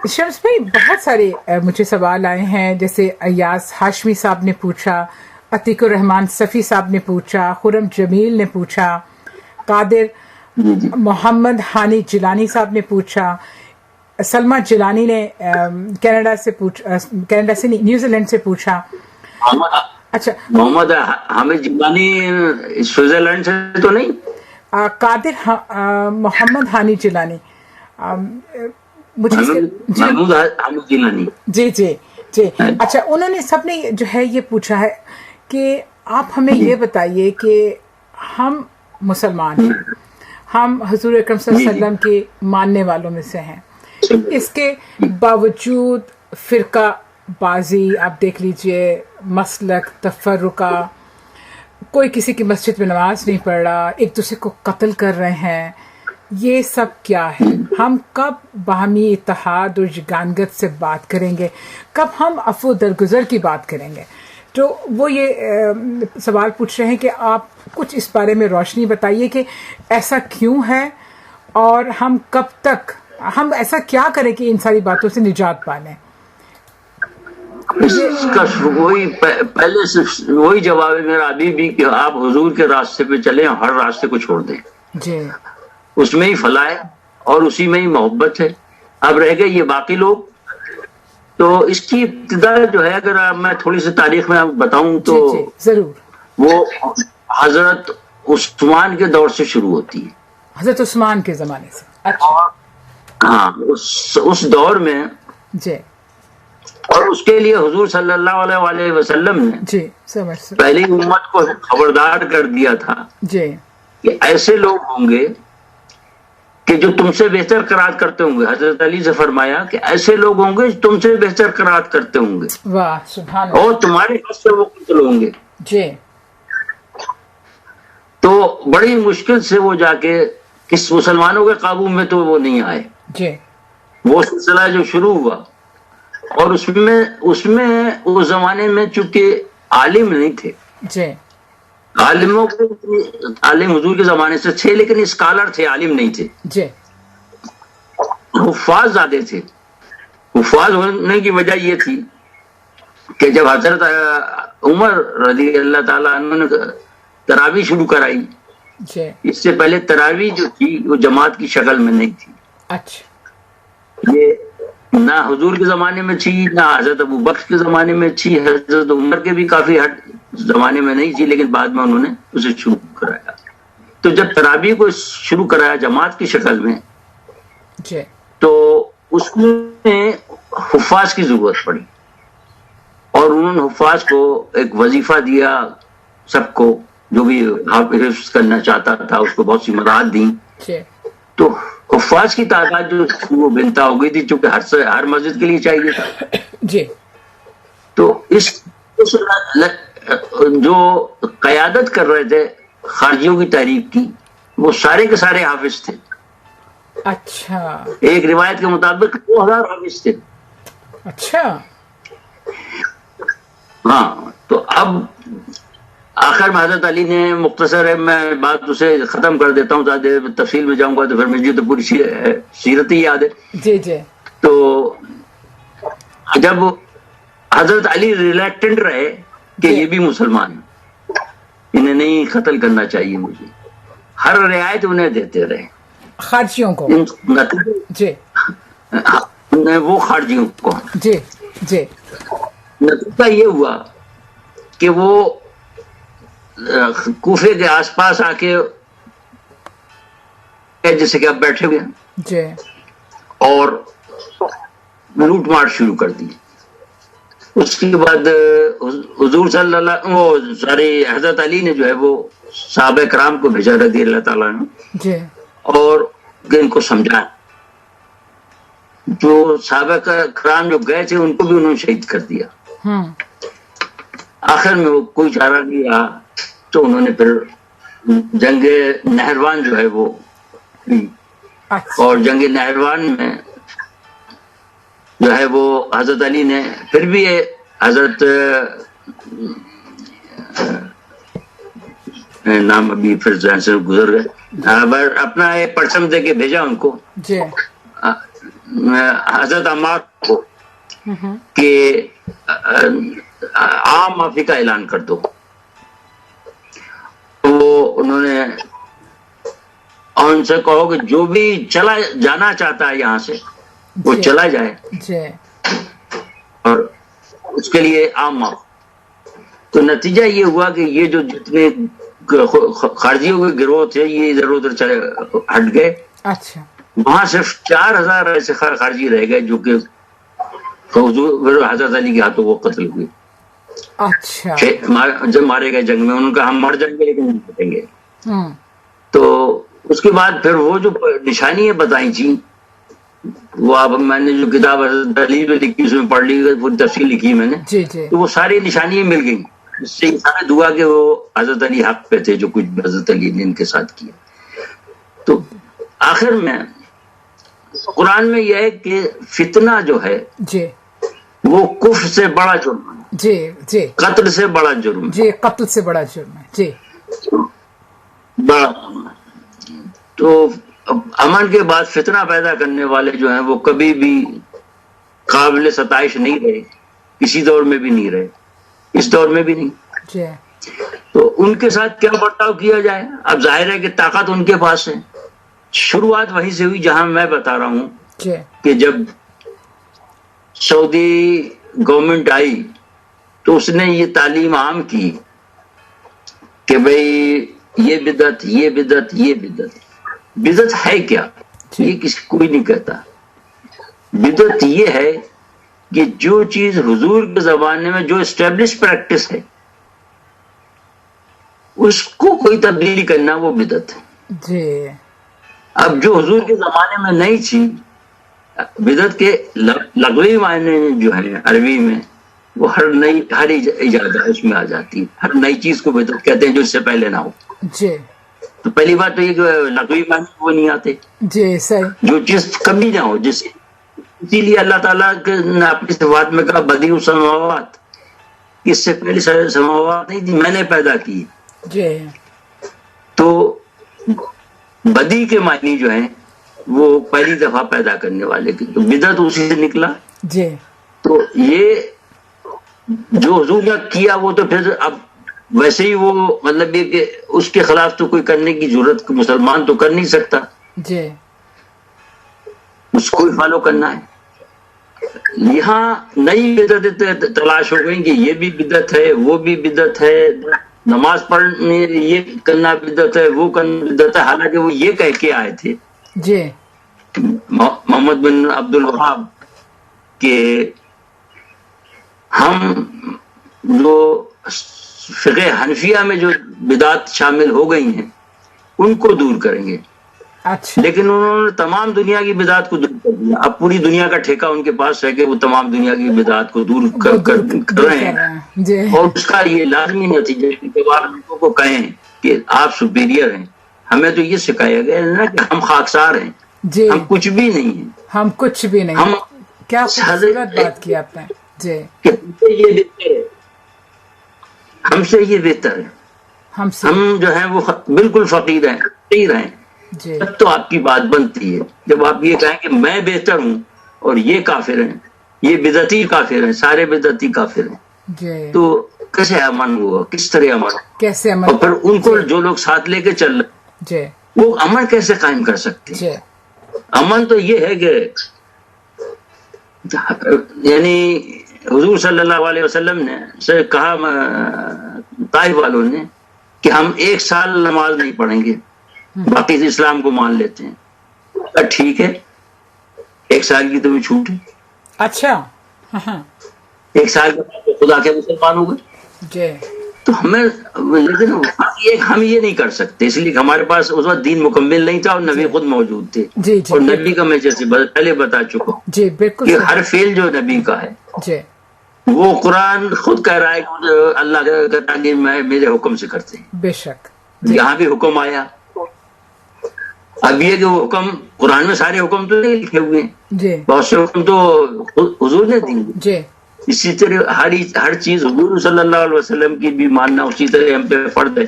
شمس بھائی بہت سارے مجھے سوال آئے ہیں، جیسے ایاز ہاشمی صاحب نے پوچھا، عتیق الرحمان صفی صاحب نے پوچھا، خرم جمیل نے پوچھا، قادر محمد ہانی جیلانی صاحب نے پوچھا، سلمہ جیلانی نے کینیڈا سے پوچھا، کینیڈا سے نہیں، نیوزی لینڈ سے پوچھا. اچھا، محمد حامد جیلانی سوئٹزرلینڈ سے تو نہیں؟ قادر محمد ہانی جیلانی، محمود حامد جیلانی، جی جی جی. اچھا، انہوں نے سب نے جو ہے یہ پوچھا ہے کہ آپ ہمیں یہ بتائیے کہ ہم مسلمان ہیں، ہم حضور اکرم صلی اللہ علیہ وسلم کے ماننے والوں میں سے ہیں، اس کے باوجود فرقہ بازی آپ دیکھ لیجئے، مسلک تفرقہ، کوئی کسی کی مسجد میں نماز نہیں پڑھ رہا، ایک دوسرے کو قتل کر رہے ہیں، یہ سب کیا ہے؟ ہم کب باہمی اتحاد اور یگانگت سے بات کریں گے؟ کب ہم عفو درگزر کی بات کریں گے؟ تو وہ یہ سوال پوچھ رہے ہیں کہ آپ کچھ اس بارے میں روشنی بتائیے کہ ایسا کیوں ہے، اور ہم کب تک، ہم ایسا کیا کریں کہ ان ساری باتوں سے نجات پا لیں؟ اس کا پہلے سے وہی جواب ہے میرا ابھی بھی کہ آپ حضور کے راستے پہ چلیں، ہر راستے کو چھوڑ دیں، جی، اس میں ہی فلاح ہے اور اسی میں ہی محبت ہے. اب رہ گئے یہ باقی لوگ، تو اس کی ابتدا جو ہے اگر میں تھوڑی سی تاریخ میں بتاؤں تو جی ضرور، وہ حضرت عثمان کے دور سے شروع ہوتی ہے. حضرت عثمان کے زمانے سے. اچھا، ہاں، اس دور میں، جی اور اس کے لیے حضور صلی اللہ علیہ وسلم نے جی سمجھ پہلی امت کو خبردار کر دیا تھا جی کہ ایسے لوگ ہوں گے کہ جو تم سے بہتر قرات کرتے ہوں گے. حضرت علی سے فرمایا کہ ایسے لوگ ہوں گے جو تم سے بہتر قرات کرتے ہوں گے، واہ سبحان اللہ، اور تمہارے ہاتھ سے وہ قتل ہوں گے. جی. تو بڑی مشکل سے وہ جا کے کس مسلمانوں کے قابو میں تو وہ نہیں آئے. جی، وہ سلسلہ جو شروع ہوا، اور اس میں اس زمانے میں چونکہ عالم نہیں تھے، جی عالموں کو، عالم حضور کے زمانے سے تھے لیکن اسکالر تھے، عالم نہیں تھے. جی، حفاظ زیادہ تھے. حفاظ ہونے کی وجہ یہ تھی کہ جب حضرت عمر رضی اللہ تعالیٰ عنہ نے تراویح شروع کرائی، جی، اس سے پہلے تراویح جو تھی وہ جماعت کی شکل میں نہیں تھی. اچھا، یہ نہ حضور کے زمانے میں تھی، نہ حضرت ابو بکر کے زمانے میں تھی، حضرت عمر کے بھی کافی ہٹ زمانے میں نہیں تھی، لیکن بعد میں انہوں نے اسے شروع کرایا. تو جب تراویح کو شروع کرایا جماعت کی شکل میں، جی، تو اس میں حفاظ کی ضرورت پڑی، اور انہوں نے حفاظ کو ایک وظیفہ دیا. سب کو جو بھی حفظ کرنا چاہتا تھا اس کو بہت سی مدد دیں. تو حفاظ کی تعداد جو وہ بنتا ہو گئی تھی، چونکہ ہر مسجد کے لیے چاہیے تھا. جی، تو اس جو قیادت کر رہے تھے خارجیوں کی تحریک کی، وہ سارے کے سارے حافظ تھے. اچھا، ایک روایت کے مطابق 2000 حافظ تھے. اچھا، ہاں. تو اب آخر میں حضرت علی نے، مختصر ہے میں بات اسے ختم کر دیتا ہوں، زیادہ تفصیل میں جاؤں گا تو پھر مجھے تو پوری سیرت ہی یاد ہے. جی جی. تو جب حضرت علی ریلیکٹنٹ رہے کہ یہ بھی مسلمان ہیں، انہیں نہیں قتل کرنا چاہیے، مجھے ہر رعایت انہیں دیتے رہے، خارجیوں کو. جی، وہ خارجیوں کو. جی جی. نتیجہ یہ ہوا کہ وہ کوفے کے آس پاس آ کے جیسے کہ آپ بیٹھے ہوئے ہیں، جی، اور لوٹ مار شروع کر دی. اس کے بعد حضور صلی اللہ سارے حضرت علی نے جو ہے وہ صحابہ کرام کو بھیجا رضی اللہ تعالیٰ نے، جی، اور ان کو سمجھا. جو صحابہ کرام جو گئے تھے ان کو بھی انہوں نے شہید کر دیا. آخر میں وہ کوئی چارہ نہیں رہا، تو انہوں نے پھر جنگ نہروان جو ہے وہ، اور جنگ نہروان میں جو ہے وہ حضرت علی نے پھر بھی حضرت نام ابھی پھر ذہن سے گزر گئے، اپنا ایک پرچم دے کے بھیجا ان کو. حضرت عمار کو کہ عام معافی کا اعلان کر دو. تو انہوں نے ان سے کہو کہ جو بھی چلا جانا چاہتا ہے یہاں سے وہ چلا جائے اور اس کے لیے عام معاف. تو نتیجہ یہ ہوا کہ یہ جو جتنے خارجیوں کے گروہ تھے یہ ادھر ادھر چلے ہٹ گئے. اچھا. وہاں صرف 4000 ایسے خارجی رہ گئے جو کہ حضرت علی کے ہاتھوں وہ قتل ہوئے. اچھا. جب مارے گئے جنگ میں انہوں نے کہا ہم مر جائیں گے لیکن نہیں پڑیں گے. تو اس کے بعد پھر وہ جو نشانیاں بتائی تھیں وہ اب میں نے جو کتاب حضرت علی میں لکھی اس میں پڑھ لی, پوری تفصیل لکھی میں نے, تو وہ ساری نشانیاں مل گئیں. اس سے انسان دعا کہ وہ حضرت علی حق پہ تھے جو کچھ حضرت علی نے ان کے ساتھ کیا. تو آخر میں قرآن میں یہ ہے کہ فتنہ جو ہے وہ کفر سے بڑا جرم ہے, قتل سے بڑا جرم ہے. قتل سے بڑا جرم ہے. بڑا. تو امن کے بعد فتنہ پیدا کرنے والے جو ہیں وہ کبھی بھی قابل ستائش نہیں رہے, کسی دور میں بھی نہیں رہے, اس دور میں بھی نہیں. تو ان کے ساتھ کیا برتاؤ کیا جائے؟ اب ظاہر ہے کہ طاقت ان کے پاس ہے. شروعات وہیں سے ہوئی جہاں میں بتا رہا ہوں کہ جب سعودی گورنمنٹ آئی تو اس نے یہ تعلیم عام کی کہ بھئی یہ بدعت, یہ بدعت, یہ بدعت. بدعت ہے کیا؟ یہ کسی کوئی نہیں کہتا. بدعت یہ ہے کہ جو چیز حضور کے زمانے میں جو اسٹیبلش پریکٹس ہے اس کو کوئی تبدیلی کرنا وہ بدعت ہے. اب جو حضور کے زمانے میں نہیں تھی, بدعت کے لغوی معنی جو ہے عربی میں وہ ہر ایجاد اس میں آ جاتی ہے. ہر نئی چیز کو بدعت کہتے ہیں جو اس سے پہلے نہ ہو. تو پہلی بات تو یہ کہ لغوی معنی وہ نہیں آتے, جو چیز کبھی نہ ہو. جس اسی لیے اللہ تعالیٰ نے اپنی صفات میں کہا بدیع السماوات, اس سے پہلے سماوات نہیں تھی, میں نے پیدا کی. تو بدی کے معنی جو ہیں وہ پہلی دفعہ پیدا کرنے والے کی, تو بدعت اسی سے نکلا. تو یہ جو حضور نے کیا وہ تو پھر اب ویسے ہی وہ مطلب یہ کہ اس کے خلاف تو کوئی کرنے کی ضرورت مسلمان تو کر نہیں سکتا, اس کو ہی فالو کرنا ہے. یہاں نئی بدعت تلاش ہو گئی کہ یہ بھی بدعت ہے, وہ بھی بدعت ہے, نماز پڑھنے یہ کرنا بدعت ہے, وہ کرنا بدعت ہے. حالانکہ وہ یہ کہہ کے آئے تھے محمد بن عبد الوہاب کہ ہم جو فقہ حنفیہ میں جو بدعت شامل ہو گئی ہیں ان کو دور کریں گے. لیکن انہوں نے تمام دنیا کی بدعت کو دور کر دیا. اب پوری دنیا کا ٹھیکہ ان کے پاس ہے کہ وہ تمام دنیا کی بدعت کو دور کر رہے ہیں, اور اس کا یہ لازمی نتیجہ ہے کہ لوگوں کو کہیں کہ آپ سپیریئر ہیں. ہمیں تو یہ سکھایا گیا ہے نا کہ ہم خاکسار ہیں, ہم کچھ بھی نہیں ہیں, ہم کچھ بھی نہیں. ہم کیا خوبصورت بات کی آپ نے. یہ بہتر ہے, ہم سے یہ بہتر ہے, ہم جو ہیں وہ بالکل فقیر ہیں, فقیر ہیں. جب تو آپ کی بات بنتی ہے جب آپ یہ کہیں کہ میں بہتر ہوں اور یہ کافر ہیں, یہ بدعتی کافر ہیں, سارے بدعتی کافر ہیں. تو کیسے امن ہوا, کس طرح امن, کیسے امن؟ اور پھر ان کو جو لوگ ساتھ لے کے چل رہے وہ امن کیسے قائم کر سکتے ہیں؟ امن تو یہ ہے کہ یعنی حضور صلی اللہ علیہ وسلم نے سے کہا طائف والوں نے کہ ہم 1 سال نماز نہیں پڑھیں گے, باقی اسلام کو مان لیتے ہیں. ٹھیک ہے, 1 سال کی تمہیں چھوٹ ہے. اچھا 1 سال کے بعد خدا کے مسلمان ہو گئے. تو ہمیں لیکن ہم یہ نہیں کر سکتے, اس لیے ہمارے پاس اس وقت دین مکمل نہیں تھا اور نبی خود موجود تھے. اور نبی کا میں جیسے پہلے بتا چکا ہوں کہ ہر فعل جو نبی کا ہے وہ قرآن خود کہہ رہا ہے کہ اللہ کا میرے حکم سے کرتے ہیں. بے شک یہاں بھی حکم آیا. اب یہ کہ وہ حکم قرآن میں سارے حکم تو نہیں لکھے ہوئے ہیں, بہت سے حکم تو حضور نے دیے. اسی طرح ہر چیز حضور صلی اللہ علیہ وسلم کی بھی ماننا اسی طرح ہم پہ فرض ہے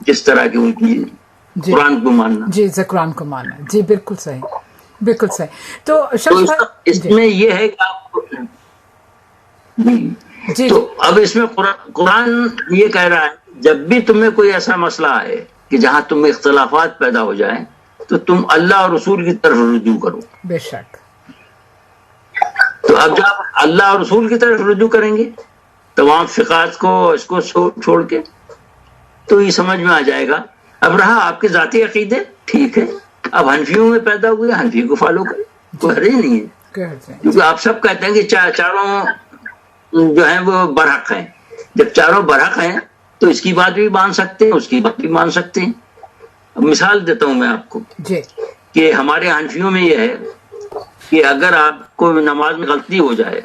جس طرح کی ان کی قرآن کو ماننا. قرآن کو ماننا. بالکل صحیح. بالکل صحیح. تو تو اس میں یہ ہے کہ آپ جی تو اب اس میں قرآن یہ کہہ رہا ہے جب بھی تمہیں کوئی ایسا مسئلہ آئے کہ جہاں تمہیں اختلافات پیدا ہو جائیں تو تم اللہ اور رسول کی طرف رجوع کرو. بے شک. تو اب جب اللہ اور رسول کی طرف رجوع کریں گے تمام فقہات کو اس کو چھوڑ کے تو یہ سمجھ میں آ جائے گا. اب رہا آپ کے ذاتی عقیدے ٹھیک ہے, اب حنفیوں میں پیدا ہوئے حنفی کو فالو کریں, کوئی حرج نہیں ہے, کیونکہ آپ سب کہتے ہیں کہ چاروں جو ہیں وہ برحق ہیں. جب چاروں برحق ہیں تو اس کی بات بھی مان سکتے ہیں, اس کی بات بھی مان سکتے ہیں. اب مثال دیتا ہوں میں آپ کو کہ ہمارے حنفیوں میں یہ ہے کہ اگر آپ کو نماز میں غلطی ہو جائے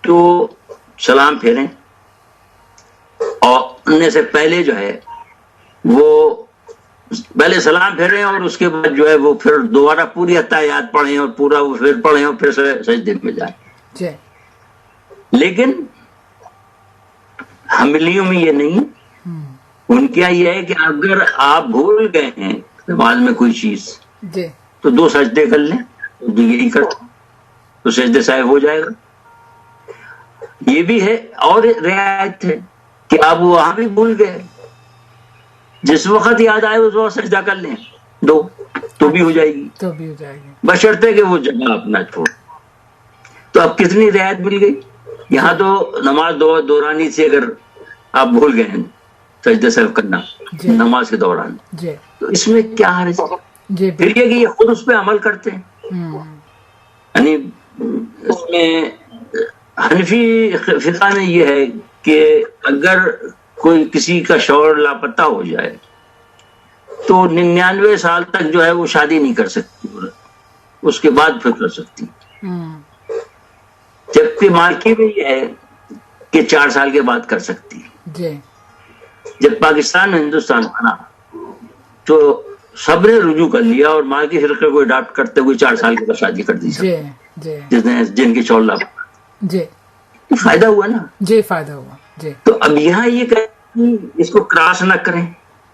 تو سلام پھیریں اور اننے سے پہلے جو ہے وہ پہلے سلام پھیریں اور اس کے بعد جو ہے وہ پھر دوبارہ پوری اتحیات پڑھیں اور پورا وہ پھر پڑھیں اور پھر سجدے میں جائیں. لیکن حنبلیوں میں یہ نہیں, ان کا یہ ہے کہ اگر آپ بھول گئے ہیں نماز میں کوئی چیز تو 2 سجدے کر لیں, یہی کرتے تو سجدے صاحب ہو جائے گا. یہ بھی ہے اور رعایت ہے کہ آپ وہاں بھی بھول گئے, جس وقت یاد آئے اس وقت سجدہ کر لیں 2 تو بھی ہو جائے گی, بشرطے کہ وہ جگہ اپنا چھوڑ. تو اب کتنی رعایت مل گئی. یہاں تو نماز دورانی سے اگر آپ بھول گئے ہیں سجدہ صاحب کرنا نماز کے دوران تو اس میں کیا حرج ہے. پھر یہ کہ یہ خود اس پہ عمل کرتے ہیں. یعنی اس میں حنفی فقہ میں یہ ہے کہ اگر کوئی کسی کا شوہر لاپتہ ہو جائے تو 99 سال تک جو ہے وہ شادی نہیں کر سکتی, اس کے بعد پھر کر سکتی. جبکہ مالکی میں یہ ہے کہ 4 سال کے بعد کر سکتی. جب پاکستان اور ہندوستان بنا تو سب نے رجوع کر لیا اور مالکی فرقے کو اڈاپٹ کرتے ہوئے 4 سال کے بعد شادی کر دی جن کی 14 لاکھ فائدہ ہوا نا. فائدہ ہوا. تو اب یہاں یہ کہ اس کو کراس نہ کریں.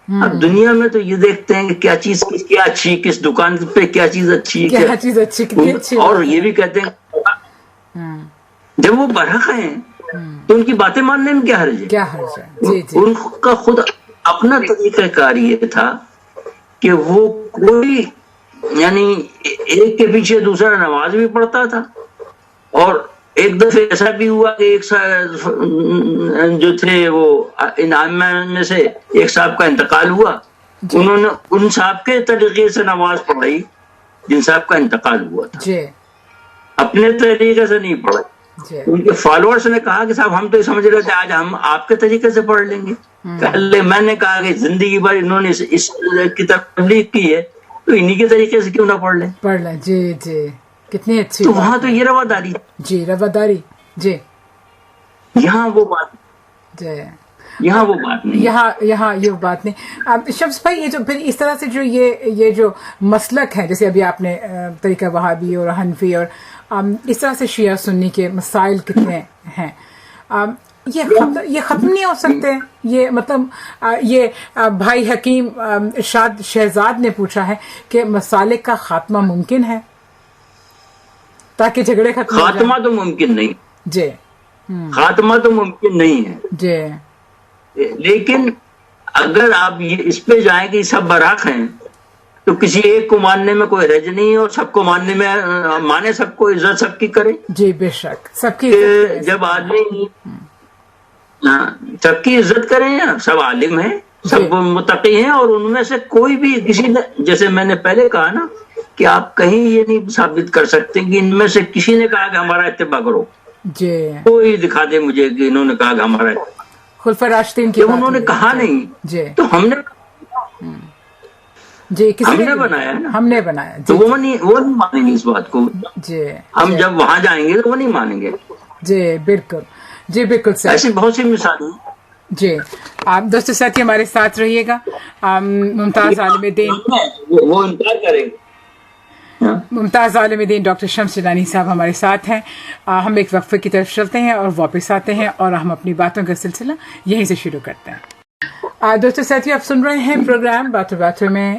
اب دنیا میں تو یہ دیکھتے ہیں کہ کیا چیز کیا اچھی, کس دکان پہ کیا چیز اچھی ہے, اور یہ بھی کہتے ہیں جب وہ برحق ہیں تو ان کی باتیں ماننے میں کیا حرج ہے. ان کا خود اپنا طریقہ کار یہ تھا کہ وہ کوئی یعنی ایک کے پیچھے دوسرا نماز بھی پڑھتا تھا. اور ایک دفعہ ایسا بھی ہوا کہ ایک جو تھے وہ انعام میں سے ایک صاحب کا انتقال ہوا, انہوں نے ان صاحب کے طریقے سے نماز پڑھائی جن صاحب کا انتقال ہوا تھا, اپنے طریقے سے نہیں پڑھائی. ان کے فالوورز نے کہا کہ صاحب ہم تو سمجھ رہے تھے آج ہم آپ کے طریقے سے پڑھ لیں گے. میں نے کہا کہ زندگی بھر انہوں نے اس کی تبلیغ کی ہے تو انہی کے طریقے سے کیوں نہ پڑھ لیں. کتنی اچھی. تو وہاں تو یہ رواداری رواداری. یہاں وہ بات یہاں وہ بات نہیں, یہاں یہ بات نہیں. شمس بھائی یہ جو پھر اس طرح سے جو یہ جو مسلک ہے جیسے ابھی آپ نے طریقہ وہابی اور حنفی اور اس طرح سے شیعہ سنی کے مسائل کتنے ہیں, یہ ختم نہیں ہو سکتے. یہ مطلب یہ بھائی حکیم ارشاد شہزاد نے پوچھا ہے کہ مسالک کا خاتمہ ممکن ہے تاکہ جھگڑے ختم. خاتمہ تو ممکن نہیں. خاتمہ تو ممکن نہیں ہے. لیکن اگر آپ اس پہ جائیں کہ سب برحق ہیں تو کسی ایک کو ماننے میں کوئی حرج نہیں اور سب کو ماننے میں مانے, سب کو عزت سب کی کرے. بے شک سب کی جب آدمی سب کی عزت کریں, سب عالم ہیں, سب متقی ہیں, اور ان میں سے کوئی بھی کسی نے, جیسے میں نے پہلے کہا نا کہ آپ کہیں یہ نہیں ثابت کر سکتے کہ ان میں سے کسی نے کہا کہ ہمارا اتباع کرو. کوئی دکھا دے مجھے کہ انہوں نے کہا کہ ہمارا خلفاء راشدین کی انہوں نے کہا نہیں تو ہم نے ہم نے بنایا نا, ہم نے بنایا. تو وہ نہیں مانیں گے اس بات کو. ہم جب وہاں جائیں گے تو وہ نہیں مانیں گے. بالکل سر. ایسی بہت سی مثالیں. آپ دوستو ساتھی ہمارے ساتھ رہیے گا. ممتاز عالم دین وہ انکار کریں گے. ممتاز عالم دین ڈاکٹر شمس جیلانی صاحب ہمارے ساتھ ہیں. ہم ایک وقفے کی طرف چلتے ہیں اور واپس آتے ہیں اور ہم اپنی باتوں کا سلسلہ یہیں سے شروع کرتے ہیں. دوستو ساتھی آپ سن رہے ہیں پروگرام باتوں باتوں میں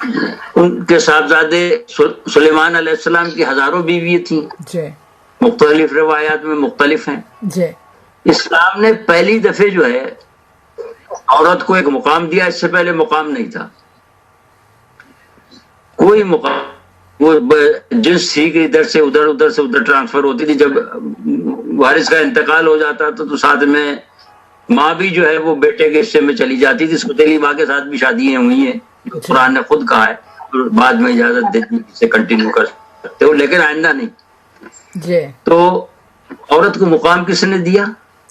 ان کے صاحبزادے سلیمان علیہ السلام کی ہزاروں بیوی تھیں، جی مختلف روایات میں مختلف ہیں. جی اسلام نے پہلی دفعہ جو ہے عورت کو ایک مقام دیا، اس سے پہلے مقام نہیں تھا کوئی مقام. وہ جنس تھی کہ ادھر سے ادھر ادھر سے ادھر ٹرانسفر ہوتی تھی. جب وارث کا انتقال ہو جاتا تو ساتھ میں ماں بھی جو ہے وہ بیٹے کے حصے میں چلی جاتی تھی. سوتیلی ماں کے ساتھ بھی شادیاں ہوئی ہیں، قرآن نے خود کہا ہے، اور بعد میں اجازت دیتی سے کنٹینیو کر سکتے ہو، لیکن آئندہ نہیں. جی تو عورت کو مقام کس نے دیا؟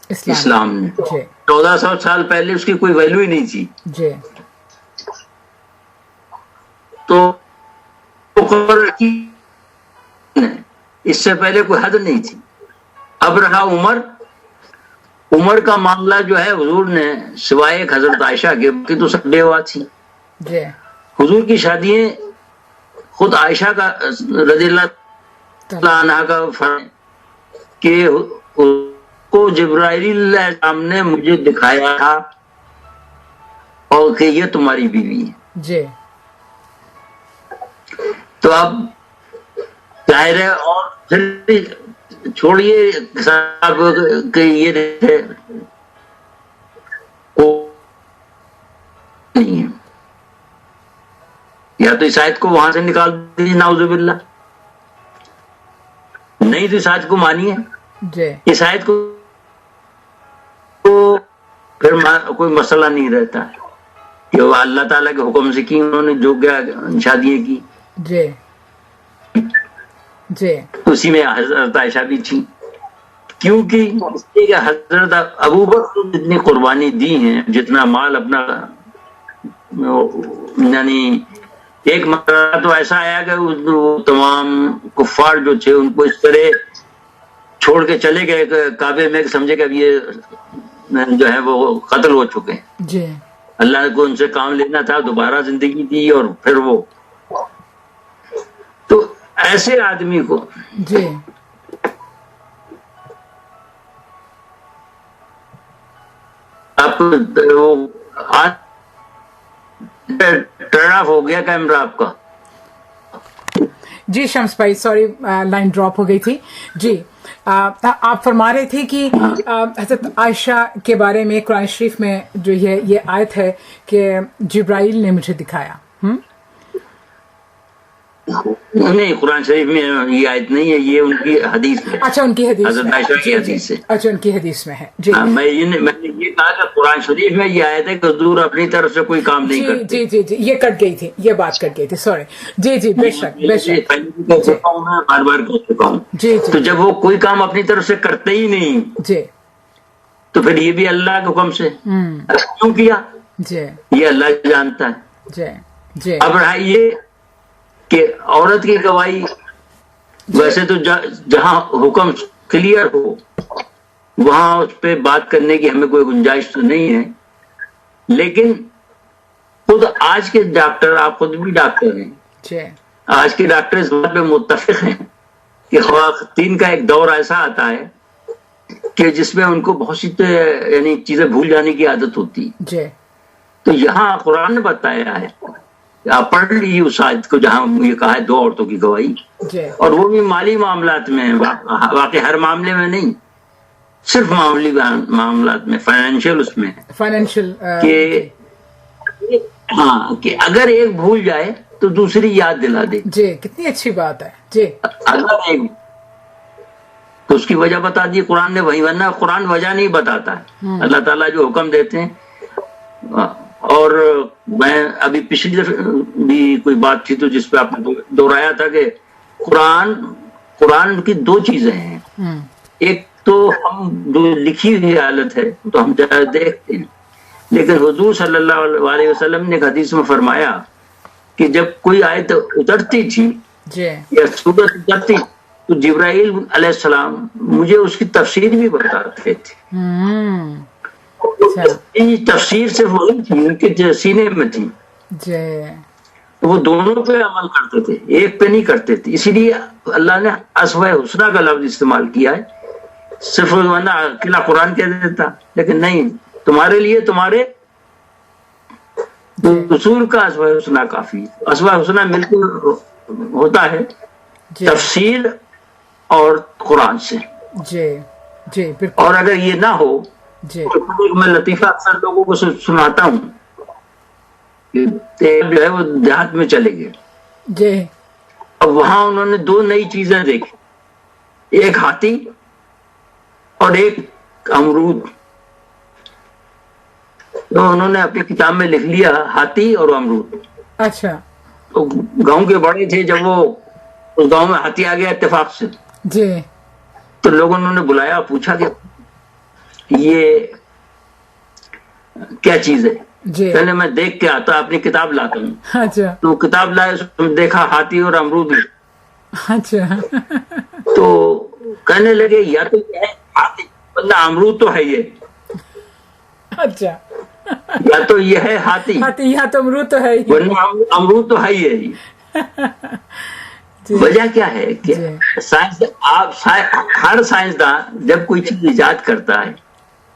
اسلام نے. جی 1400 سال پہلے اس کی کوئی ویلو ہی نہیں تھی. جی تو مقرر کی اس سے پہلے کوئی حد نہیں تھی. اب رہا عمر کا معاملہ جو ہے، حضور نے سوائے ایک حضرت عائشہ کے باقی تو سب بیوہ تھی. جی حضور کی شادیاں خود عائشہ کا رضی اللہ تعالیٰ عنہ کا فرمان کہ کو جبرائیل علیہ السلام نے مجھے دکھایا تھا اور کہ یہ تمہاری بیوی ہے. جی تو اب ظاہر ہے، اور پھر چھوڑیے صاحب کہ یہ نہیں ہے، یا تو اس آیت کو وہاں سے نکال دیجیے نعوذ باللہ، نہیں تو اس آیت کو مانیے. جی اس آیت کو پھر کوئی مسئلہ نہیں رہتا کہ وہ اللہ تعالیٰ کے حکم سے کی انہوں نے جو کیا شادیاں کی. جی جی اسی میں حضرت عائشہ بھی تھی، کیونکہ اس لیے کہ حضرت ابوبکر نے جتنی قربانی دی ہیں، جتنا مال اپنا، یعنی ایک مرتبہ تو ایسا آیا کہ وہ تمام کفار جو تھے ان کو اس طرح چھوڑ کے چلے گئے کہ کعبے میں سمجھے کہ اب یہ جو ہے وہ قتل ہو چکے ہیں. جی اللہ کو ان سے کام لینا تھا، دوبارہ زندگی دی، اور پھر وہ تو ایسے آدمی کو جی آپ ٹرن آف ہو گیا کیمرہ آپ کا. جی شمس بھائی سوری لائن ڈراپ ہو گئی تھی. جی آپ فرما رہے تھے کہ حضرت عائشہ کے بارے میں قرآن شریف میں جو یہ آیت ہے کہ جبرائیل نے مجھے دکھایا. نہیں، قرآن شریف میں یہ آیت نہیں ہے، یہ ان کی حدیث ہے. اچھا ان کی حدیث حضرت میں، عائشہ کی حدیث ہے. اچھا ان کی حدیث میں ہے. جی میں نے یہ کہا کہ قرآن شریف میں یہ آیت ہے کہ حضور اپنی طرف سے کوئی کام نہیں کرتے. جی جی جی یہ کٹ گئی تھی، یہ بات کٹ گئی تھی، سوری. جی جی بے شک بے شک. بار بار کہہ چکا ہوں. جی جی تو جب وہ کوئی کام اپنی طرف سے کرتے ہی نہیں جی تو پھر یہ بھی اللہ کے حکم سے کیوں کیا، جی یہ اللہ جانتا ہے. جی جی اب رہا یہ کہ عورت کی گواہی، ویسے تو جہاں حکم کلیئر ہو وہاں اس پہ بات کرنے کی ہمیں کوئی گنجائش تو نہیں ہے، لیکن خود آج کے ڈاکٹر، آپ خود بھی ڈاکٹر ہیں، جی آج کے ڈاکٹر اس بات پہ متفق ہیں کہ خواتین کا ایک دور ایسا آتا ہے کہ جس میں ان کو بہت سی یعنی چیزیں بھول جانے کی عادت ہوتی ہے. جی تو یہاں قرآن نے بتایا ہے، آپ پڑھ لیجیے اس آیت کو جہاں یہ کہا ہے 2 عورتوں کی گواہی، جی اور وہ بھی مالی معاملات میں، واقعی ہر معاملے میں نہیں، صرف معاملی معاملات میں، فائنینشیل اس میں فائنینشیل کہ ہاں کہ اگر ایک بھول جائے تو دوسری یاد دلا دے. جی کتنی اچھی بات ہے. جی اگر ایک تو اس کی وجہ بتا دی قرآن نے، وہی، ورنہ قرآن وجہ نہیں بتاتا ہے. اللہ تعالیٰ جو حکم دیتے ہیں. اور میں ابھی پچھلی دفعہ بھی کوئی بات تھی تو جس پہ آپ نے دہرایا تھا کہ قرآن کی 2 چیزیں ہیں. ایک تو ہم جو لکھی ہوئی حالت ہے تو ہم دیکھتے ہیں، لیکن حضور صلی اللہ علیہ وسلم نے ایک حدیث میں فرمایا کہ جب کوئی آیت اترتی تھی جی یا سورت اترتی تو جبرائیل علیہ السلام مجھے اس کی تفسیر بھی بتاتے تھے. تفسیر صرف وہی تھی ان کے سینے میں تھی، جی وہ دونوں پہ عمل کرتے تھے، ایک پہ نہیں کرتے تھے. اسی لیے اللہ نے اسوہ حسنہ کا لفظ استعمال کیا ہے. صرف اکیلا قرآن کہہ دیتا، لیکن نہیں، تمہارے لیے تمہارے تو رسول کا اسماء الحسنہ کافی ہے. اسماء الحسنہ ملکر ہوتا ہے جی تفسیر اور قرآن سے. جی جی بالکل اور اگر یہ نہ ہو جی تو میں لطیفہ اکثر لوگوں کو سناتا ہوں کہ جو ہے وہ دیہات میں چلے گئے. جی اب وہاں انہوں نے 2 نئی چیزیں دیکھی, ایک ہاتھی اور ایک امرود. تو انہوں نے اپنی کتاب میں لکھ لیا ہاتھی اور امرود. اچھا تو گاؤں کے بڑے تھے, جب وہ اس گاؤں میں ہاتھی آ گیا اتفاق سے, جی تو لوگوں نے بلایا, پوچھا کہ یہ کیا چیز ہے. جی پہلے میں دیکھ کے آتا, اپنی کتاب لاتا ہوں. اچھا تو کتاب لائے, اس میں دیکھا ہاتھی اور امرود. اچھا تو کہنے لگے یا تو یہ ہے ہاتھی, ورنہ امرود تو ہے یہ, اچھا یا تو یہ ہے ہاتھی ہاتھی یہاں تو امرود تو ہے ہی. ورنہ امرود تو ہے ہی ہے. جی وجہ کیا ہے کہ جی سائنس, ہر سائنسدان جب کوئی چیز ایجاد کرتا ہے,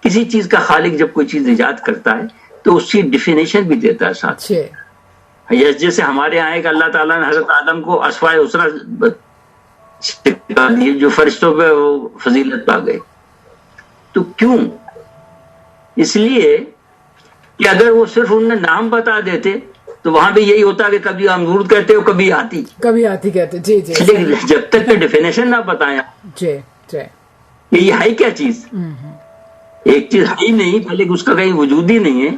کسی چیز کا خالق جب کوئی چیز ایجاد کرتا ہے تو اس کی ڈیفینیشن بھی دیتا ہے ساتھ. جی جیسے ہمارے یہاں ہے کہ اللہ تعالیٰ نے حضرت آدم کو اسماء الحسنہ جو فرشتوں پہ وہ فضیلت پا گئے. تو کیوں؟ اس لیے کہ اگر وہ صرف انہیں نام بتا دیتے تو وہاں بھی یہی ہوتا کہ کبھی امرود کہتے ہو کبھی ہاتھی. کبھی ہاتھی کہتے. جی جی لیکن جب تک کہ ڈیفینیشن نہ بتایا جی جی کہ یہ ہے کیا چیز, ایک چیز ہے ہی نہیں, پہلے اس کا کہیں وجود ہی نہیں ہے,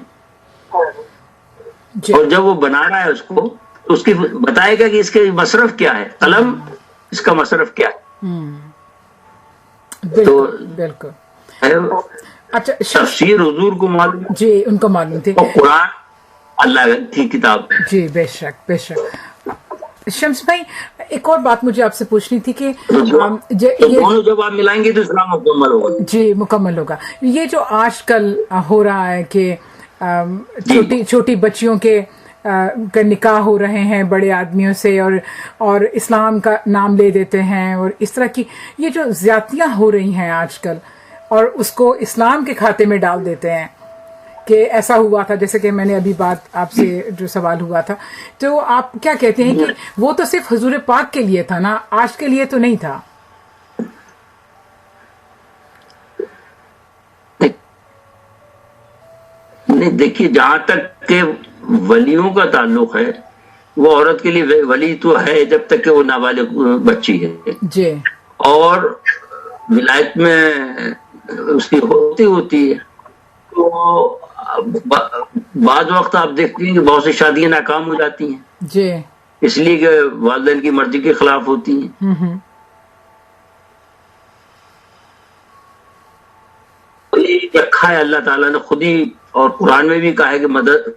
جی اور جب وہ بنا رہا ہے اس کو تو اس کی بتائے گا کہ اس کے مصرف کیا ہے, قلم اس کا مصرف کیا ہے. بالکل بالکل. اچھا تفسیر حضور کو معلوم, جی ان کو معلوم تھی, اور قرآن اللہ کی کتاب. جی بے شک بے شک. شمس بھائی ایک اور بات مجھے آپ سے پوچھنی تھی کہ تو دونوں جب آپ ملائیں گے تو اسلام مکمل ہوگا. جی مکمل ہوگا. یہ جو آج کل ہو رہا ہے کہ چھوٹی بچیوں کے کا نکاح ہو رہے ہیں بڑے آدمیوں سے, اور اسلام کا نام لے دیتے ہیں, اور اس طرح کی یہ جو زیادتیاں ہو رہی ہیں آج کل, اور اس کو اسلام کے کھاتے میں ڈال دیتے ہیں کہ ایسا ہوا تھا, جیسے کہ میں نے ابھی بات آپ سے جو سوال ہوا تھا, تو آپ کیا کہتے ہیں کہ وہ تو صرف حضور پاک کے لیے تھا نا, آج کے لیے تو نہیں تھا. نہیں دیکھیے, جہاں تک کہ ولیوں کا تعلق ہے, وہ عورت کے لیے ولی تو ہے جب تک کہ وہ نابالغ بچی ہے, جی اور ولایت میں اس کی ہوتی ہے. تو بعض وقت آپ دیکھتے ہیں کہ بہت سی شادیاں ناکام ہو جاتی ہیں, جی اس لیے کہ والدین کی مرضی کے خلاف ہوتی ہیں. رکھا ہے اللہ تعالیٰ نے خود ہی, اور قرآن میں بھی کہا ہے کہ مدد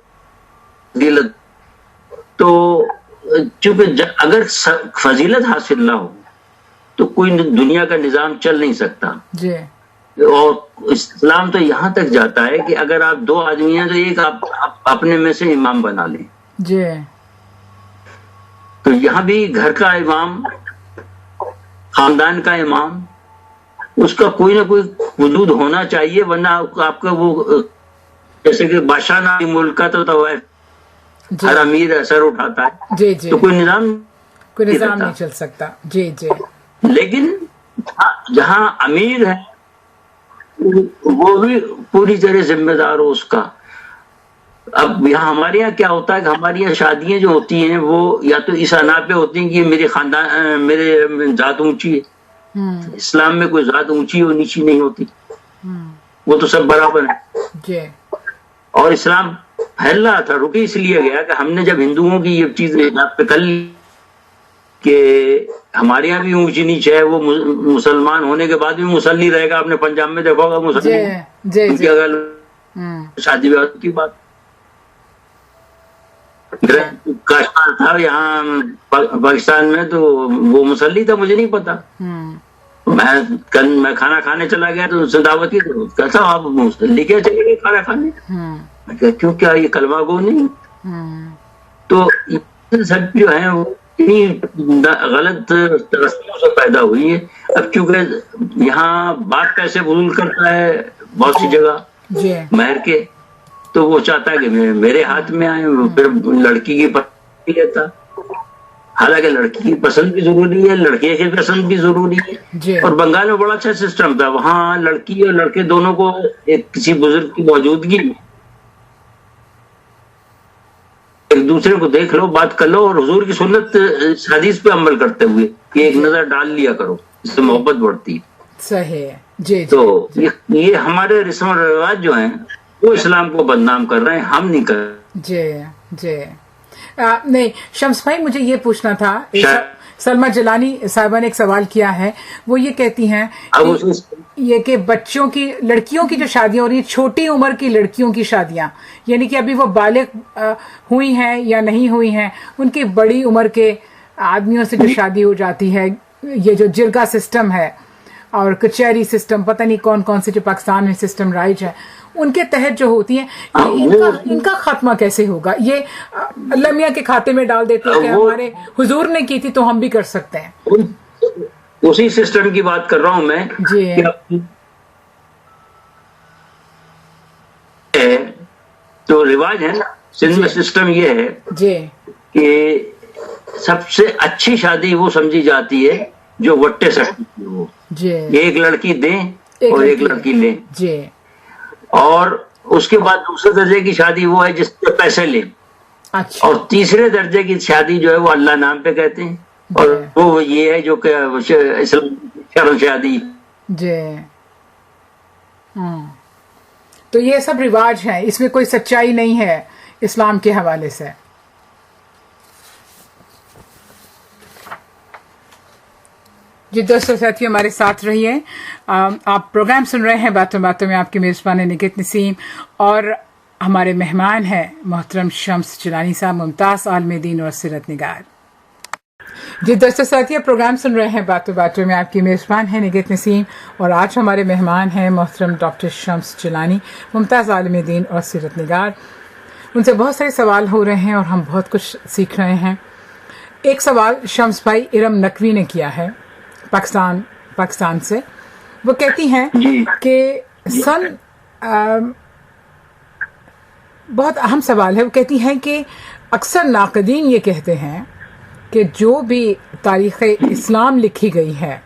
فضیلت. تو چونکہ اگر فضیلت حاصل نہ ہو تو کوئی دنیا کا نظام چل نہیں سکتا. جی اور اسلام تو یہاں تک جاتا ہے کہ اگر آپ 2 آدمی ہیں تو ایک آپ اپنے میں سے امام بنا لیں. جی تو یہاں بھی گھر کا امام, خاندان کا امام, اس کا کوئی نہ کوئی وجود ہونا چاہیے, ورنہ آپ کا وہ جیسے کہ بادشاہ نہ ملک کا تو ہر امیر اثر اٹھاتا ہے, جی جی تو کوئی نظام نہیں چل سکتا. جی جی لیکن جہاں امیر ہے وہ بھی پوری طرح ذمہ دار ہو اس کا. اب یہاں ہمارے یہاں کیا ہوتا ہے کہ ہماری یہاں شادیاں جو ہوتی ہیں وہ یا تو اس انا پہ ہوتی ہیں کہ میرے خاندان میرے ذات اونچی ہے. اسلام میں کوئی ذات اونچی اور نیچی نہیں ہوتی, وہ تو سب برابر ہے. جی اور اسلام پھیل رہا تھا, رکی اس لیے گیا کہ ہم نے جب ہندوؤں کی یہ چیز پہ کر لی کہ ہمارے یہاں بھی اونچی نیچ ہے, وہ مسلمان ہونے کے بعد بھی مسلی رہے گا. آپ نے پنجاب میں دیکھا ہوگا مسلمان شادی بیاہ کی بات. کاشتکار تھا یہاں پاکستان میں, تو وہ مسلی تھا, مجھے نہیں پتا. میں کھانا کھانے چلا گیا تو اس سے دعوت کی, تو کہتا آپ مسلی کیا چلے گئے کھانا کھانے؟ میں کہا کیوں, کیا یہ کلمہ گو نہیں؟ تو سب جو ہے وہ غلط رستوں سے پیدا ہوئی ہے. اب کیونکہ یہاں باپ پیسے وصول کرتا ہے بہت سی جگہ مہر کے, تو وہ چاہتا ہے کہ میرے ہاتھ میں آئے، پھر لڑکی کی پسند لیتا، حالانکہ لڑکی کی پسند بھی ضروری ہے، لڑکے کی پسند بھی ضروری ہے. اور بنگال میں بڑا اچھا سسٹم تھا، وہاں لڑکی اور لڑکے دونوں کو ایک کسی بزرگ کی موجودگی میں ایک دوسرے کو دیکھ لو، بات کر لو، اور حضور کی سنت حدیث پہ عمل کرتے ہوئے کہ ایک نظر ڈال لیا کرو، اس سے محبت بڑھتی ہے. صحیح ہے. جی تو یہ ہمارے رسم و رواج جو ہیں وہ اسلام کو بدنام کر رہے ہیں، ہم نہیں کر رہے. جی نہیں شمس بھائی، مجھے یہ پوچھنا تھا، سلمہ جلانی صاحبہ نے ایک سوال کیا ہے، وہ یہ کہتی ہیں یہ کہ بچوں کی، لڑکیوں کی جو شادیاں ہو رہی ہیں، چھوٹی عمر کی لڑکیوں کی شادیاں، یعنی کہ ابھی وہ بالغ ہوئی ہیں یا نہیں ہوئی ہیں، ان کی بڑی عمر کے آدمیوں سے جو شادی ہو جاتی ہے، یہ جو جرگہ سسٹم ہے اور کچہری سسٹم، پتہ نہیں کون کون سے جو پاکستان میں سسٹم رائج ہے، ان کے تحت جو ہوتی ہیں، ان کا خاتمہ کیسے ہوگا؟ یہ اللہ میاں کے کھاتے میں ڈال دیتے ہیں کہ ہمارے حضور نے کی تھی تو ہم بھی کر سکتے ہیں. اسی سسٹم کی بات کر رہا ہوں میں. جی تو رواج ہے نا سندھ میں، سسٹم یہ ہے جی کہ سب سے اچھی شادی وہ سمجھی جاتی ہے جو وٹے سکتی ہو. جی ایک لڑکی دیں اور ایک لڑکی لیں. جی اور اس کے بعد دوسرے درجے کی شادی وہ ہے جس پہ پیسے لیں. اچھا. اور تیسرے درجے کی شادی جو ہے وہ اللہ نام پہ کہتے ہیں، اور وہ یہ ہے جو کہ شرع شادی. جی تو یہ سب رواج ہیں، اس میں کوئی سچائی نہیں ہے اسلام کے حوالے سے. جی دوستو ساتھیو، ہمارے ساتھ رہیے. آپ پروگرام سن رہے ہیں باتوں باتوں میں، آپ کی میزبان نگہت نسیم، اور ہمارے مہمان ہیں محترم شمس جیلانی صاحب، ممتاز عالم دین اور سیرت نگار. جی دوستو ساتھیو، پروگرام سن رہے ہیں باتوں باتوں میں، آپ کی میزبان ہے نگہت نسیم، اور آج ہمارے مہمان ہیں محترم ڈاکٹر شمس جیلانی، ممتاز عالم دین اور سیرت نگار. ان سے بہت سارے سوال ہو رہے ہیں اور ہم بہت کچھ سیکھ رہے ہیں. ایک سوال شمس بھائی ارم نقوی نے کیا ہے پاکستان سے. وہ کہتی ہیں کہ بہت اہم سوال ہے. وہ کہتی ہیں کہ اکثر ناقدین یہ کہتے ہیں کہ جو بھی تاریخ اسلام لکھی گئی ہے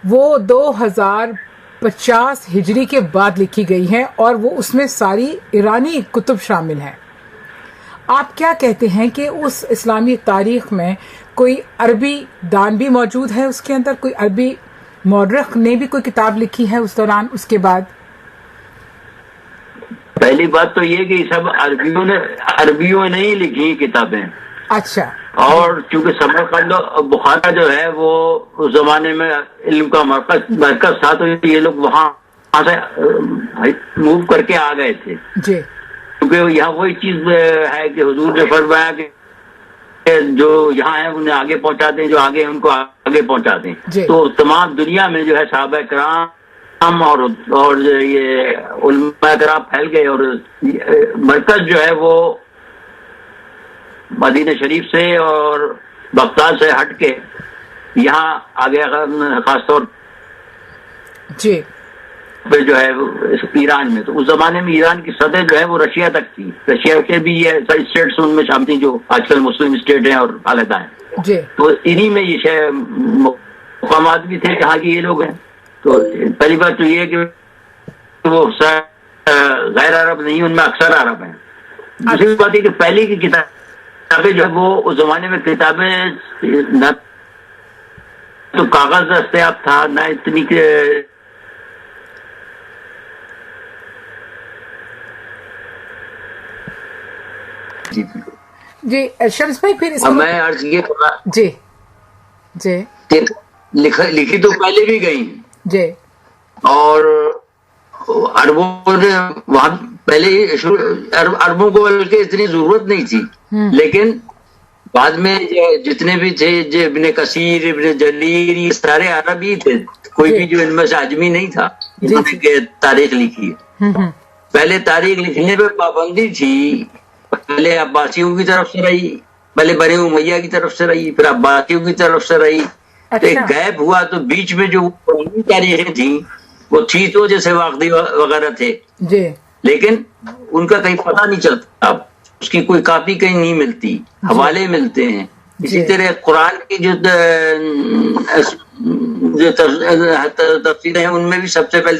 وہ 2050 ہجری کے بعد لکھی گئی ہے، اور وہ اس میں ساری ایرانی کتب شامل ہیں. آپ کیا کہتے ہیں کہ اس اسلامی تاریخ میں کوئی عربی دان بھی موجود ہے، اس کے اندر کوئی عربی مورخ نے بھی کوئی کتاب لکھی ہے اس دوران، اس کے بعد؟ پہلی بات تو یہ کہ سب عربیوں نے ہی لکھی کتابیں. اچھا. اور چونکہ سمرقند بخارا جو ہے وہ اس زمانے میں علم کا مرکز تھا، تو یہ لوگ وہاں سے موو کر کے آ گئے تھے. جی. کیونکہ یہاں وہی چیز ہے کہ حضور نے فرمایا کہ جو یہاں ہیں انہیں آگے پہنچا دیں، جو آگے ہیں ان کو آگے پہنچا دیں. تو تمام دنیا میں جو ہے صحابہ کرام اور یہ علماء کرام پھیل گئے، اور مرکز جو ہے وہ مدینہ شریف سے اور بغداد سے ہٹ کے یہاں آگے خاص طور جی پہ جو ہے ایران میں. تو اس زمانے میں ایران کی سطح جو ہے وہ رشیا تک تھی. رشیا کے بھی یہ اسٹیٹس ان میں شامل تھیں جو آج کل مسلم اسٹیٹ ہیں اور علیحدہ ہیں. جی. تو انہی میں یہ مقامات بھی تھے جہاں کی یہ لوگ ہیں. تو پہلی بات تو یہ ہے کہ وہ غیر عرب نہیں، ان میں اکثر عرب ہیں. دوسری بات یہ کہ پہلے کی کتابیں جو ہے وہ اس زمانے میں کتابیں نہ تو کاغذ دستیاب تھا، نہ اتنی جی شمس بھائی پھر میں عرض یہ کر رہا جی جی لکھی تو پہلے بھی گئی جی، اور عربوں نے وہاں پہلے عربوں کو بلکہ اتنی ضرورت نہیں تھی، لیکن بعد میں جتنے بھی تھے ابن کثیر، ابن جریر، یہ سارے عرب ہی تھے. کوئی بھی جو ان میں سے عجمی نہیں تھا جنہوں نے تاریخ لکھی ہے. پہلے تاریخ لکھنے پہ پابندی تھی، پہلے عباسیوں کی طرف سے رہی، پہلے بنی امیہ کی طرف سے رہی، پھر عباسیوں کی طرف سے رہی. ایک گیپ ہوا تو بیچ میں جو تاریخیں تھیں وہ تھی تو جیسے واقعی وغیرہ تھے، جی، لیکن ان کا کہیں پتہ نہیں چلتا، اس کی کوئی کاپی کہیں نہیں ملتی، حوالے ملتے ہیں. اسی طرح قرآن کی جو تفسیریں ہیں ان میں بھی سب سے پہلے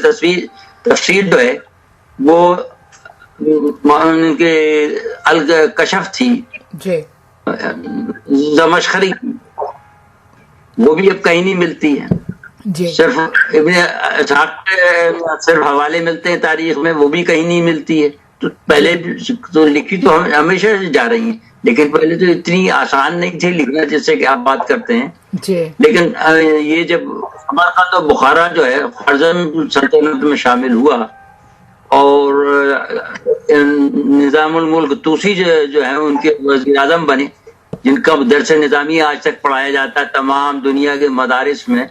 تفسیر جو ہے وہ ان کے الکشف تھی جی زمشخری، وہ بھی اب کہیں نہیں ملتی ہے. جی صرف ابن اسحاق کے صرف حوالے ملتے ہیں تاریخ میں، وہ بھی کہیں نہیں ملتی ہے. تو پہلے تو لکھی تو ہمیشہ سے جا رہی ہیں، لیکن پہلے تو اتنی آسان نہیں تھی لکھنا جیسے کہ آپ بات کرتے ہیں. جی لیکن یہ جب سمرقند و بخارا جو ہے خوارزم سلطنت میں شامل ہوا اور نظام الملک طوسی جو ہے ان کے وزیر اعظم بنے، جن کا درس نظامی آج تک پڑھایا جاتا ہے تمام دنیا کے مدارس میں،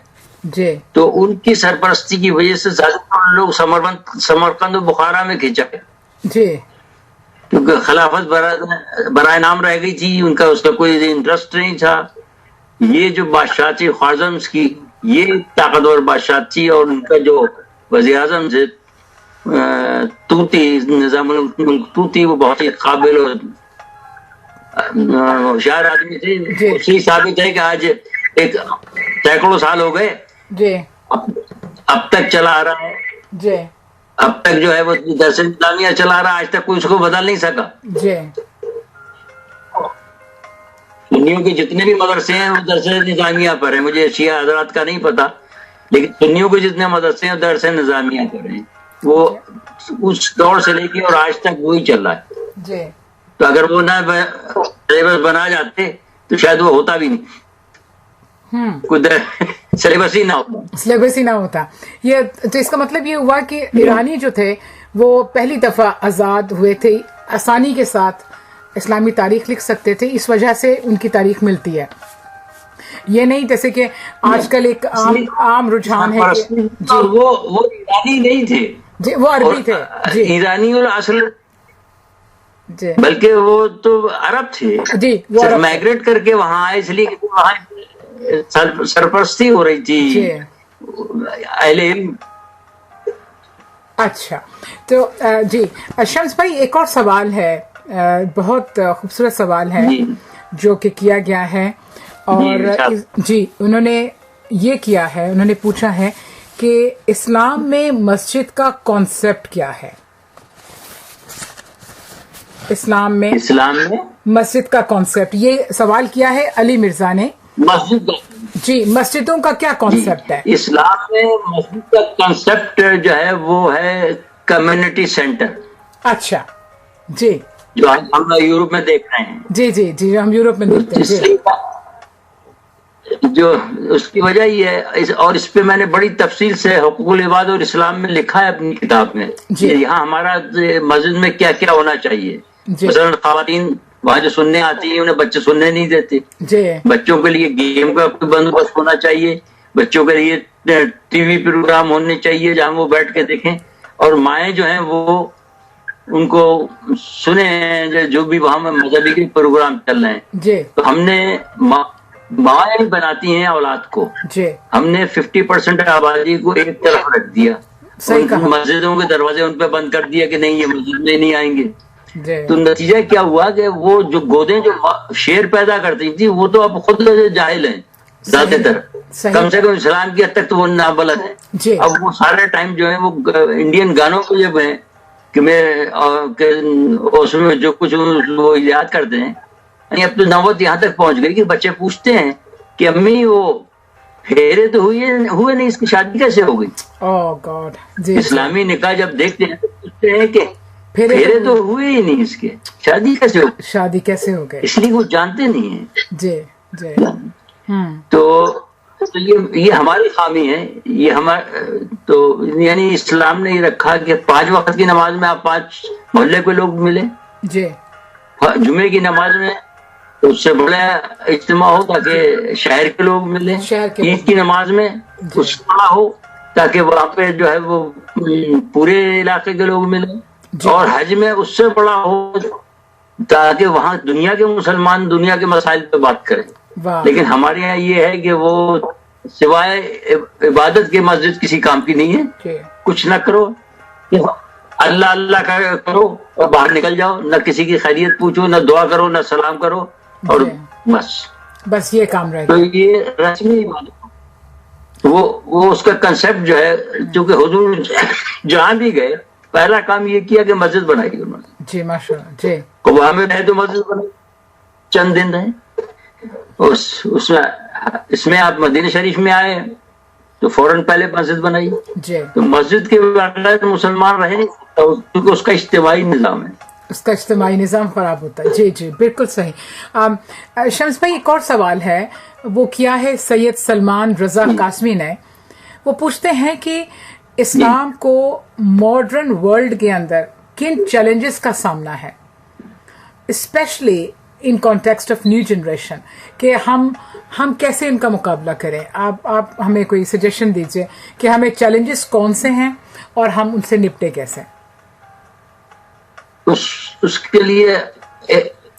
جی تو ان کی سرپرستی کی وجہ سے زیادہ تر لوگ سمرقند و بخارا میں کھینچا گئے، جی کیونکہ خلافت برائے نام رہ گئی تھی، ان کا اس کا کوئی انٹرسٹ نہیں تھا. یہ جو بادشاہ تھی خوارزمس کی، یہ طاقتور بادشاہ تھی، اور ان کا جو وزیر اعظم سے توتی نظام الملک توتی، وہ بہت ہی قابل اور ہوشیار آدمی تھے. اس لیے ثابت ہے کہ آج ایک سینکڑوں سال ہو گئے جی اب تک چلا آ رہا ہے، جی اب تک جو ہے وہ درس نظامیہ چلا رہا ہے، آج تک کوئی اس کو بدل نہیں سکا. جی سنیوں کے جتنے بھی مدرسے ہیں وہ درس نظامیہ پر ہیں، مجھے شیعہ حضرات کا نہیں پتا، لیکن سنیوں کے جتنے مدرسے ہیں درس نظامیہ پر ہیں. وہ اس دور سے لے کے اور آج تک وہی چل رہا ہے. جی تو اگر وہ نہ سلیبس بنا جاتے تو شاید وہ ہوتا بھی نہیں، سلیبس ہی نہ ہوتا. سلیبس ہی نہ ہوتا. یہ تو اس کا مطلب یہ ہوا کہ ایرانی جو تھے وہ پہلی دفعہ آزاد ہوئے تھے، آسانی کے ساتھ اسلامی تاریخ لکھ سکتے تھے، اس وجہ سے ان کی تاریخ ملتی ہے. یہ نہیں جیسے کہ آج کل ایک عام رجحان ہے کہ جی وہ ایرانی نہیں تھے، جی وہ عربی تھے. جی ایرانی اصل جی بلکہ وہ تو عرب تھے، جی وہ عرب تھے. مائگریٹ کر کے وہاں آئے، اس لیے کہ وہاں سرپرستی ہو رہی تھی جی اہل علم. اچھا تو جی شمس بھائی ایک اور سوال ہے، بہت خوبصورت سوال ہے جی جو کہ کیا گیا ہے، اور جی انہوں نے یہ کیا ہے، انہوں نے پوچھا ہے کہ اسلام میں مسجد کا کانسیپٹ کیا ہے؟ اسلام میں مسجد کا کانسیپٹ، یہ سوال کیا ہے علی مرزا نے. مسجد جی مسجدوں کا کیا کانسیپٹ ہے؟ اسلام میں مسجد کا کانسیپٹ جو ہے وہ ہے کمیونٹی سینٹر. اچھا جی جو ہم یورپ میں دیکھ رہے ہیں. جی جی جی ہم یورپ میں دیکھتے ہیں. جی جو اس کی وجہ یہ ہے، اور اس پہ میں نے بڑی تفصیل سے حقوق العباد اور اسلام میں لکھا ہے اپنی کتاب میں. یہاں ہمارا مسجد میں کیا کیا ہونا چاہیے. مثلا خواتین وہاں جو سننے آتی ہیں انہیں بچے سننے نہیں دیتے. بچوں کے لیے گیم کا بندوبست ہونا چاہیے، بچوں کے لیے ٹی وی پروگرام ہونے چاہیے جہاں وہ بیٹھ کے دیکھیں، اور مائیں جو ہیں وہ ان کو سنیں جو بھی وہاں مذہبی پروگرام چل رہے ہیں. تو ہم نے مائیں بناتی ہیں اولاد کو، ہم نے 50% آبادی کو ایک طرف رکھ دیا، مسجدوں کے دروازے ان پہ بند کر دیا کہ نہیں یہ مسجد میں نہیں آئیں گے. تو نتیجہ کیا ہوا کہ وہ جو گودیں جو شیر پیدا کرتی تھی وہ تو اب خود جاہل ہیں زیادہ تر، کم سے کم اسلام کی حد تک تو وہ نابلد ہے. اب وہ سارے ٹائم جو ہے وہ انڈین گانوں کو جب ہیں کہ میں اس میں جو کچھ وہ یاد کرتے ہیں، اب تو نوبت یہاں تک پہنچ گئی کہ بچے پوچھتے ہیں کہ امی وہ پھیرے تو ہوئے نہیں، اس کی شادی کیسے ہو گئی؟ اسلامی نکاح جب دیکھتے ہیں تو پوچھتے ہیں کہ پھیرے تو ہوئے ہی نہیں، اس کے شادی کیسے ہو گئی؟ اس لیے وہ جانتے نہیں ہیں. جی جی تو یہ ہماری خامی ہے. یہ تو یعنی اسلام نے یہ رکھا کہ 5 وقت کی نماز میں آپ 5 محلے کے لوگ ملے. جی جمعے کی نماز میں اس سے بڑا اجتماع ہو تاکہ شہر کے لوگ ملیں. عید کی نماز میں اس سے بڑا ہو تاکہ وہاں پہ جو ہے وہ پورے علاقے کے لوگ ملیں. اور حج میں اس سے بڑا ہو تاکہ وہاں دنیا کے مسلمان دنیا کے مسائل پہ بات کریں. لیکن ہمارے یہاں یہ ہے کہ وہ سوائے عبادت کے مسجد کسی کام کی نہیں ہے. کچھ نہ کرو اللہ اللہ کرو اور باہر نکل جاؤ، نہ کسی کی خیریت پوچھو، نہ دعا کرو، نہ سلام کرو، اور بس یہ کام رہے تو گا. یہ رسمی وہ اس کا کنسپٹ جو ہے، چونکہ حضور جہاں بھی گئے پہلا کام یہ کیا کہ مسجد بنائی انہوں نے. جی ماشاء اللہ. جی وہاں میں رہے تو مسجد بنائی، چند دن رہے، اس میں آپ مدینہ شریف میں آئے تو فوراً پہلے مسجد بنائی. جی تو مسجد کے بغیر مسلمان رہ نہیں سکتا، کیونکہ اس کا اجتماعی نظام ہے. اس کا اجتماعی نظام خراب ہوتا ہے. جی جی بالکل صحیح. شمس بھائی ایک اور سوال ہے، وہ کیا ہے سید سلمان رضا قاسمی نے. وہ پوچھتے ہیں کہ اسلام کو ماڈرن ورلڈ کے اندر کن چیلنجز کا سامنا ہے، specially in context of new generation, کہ ہم کیسے ان کا مقابلہ کریں. آپ ہمیں کوئی سجیشن دیجئے کہ ہمیں چیلنجز کون سے ہیں اور ہم ان سے نپٹے کیسے. اس کے لیے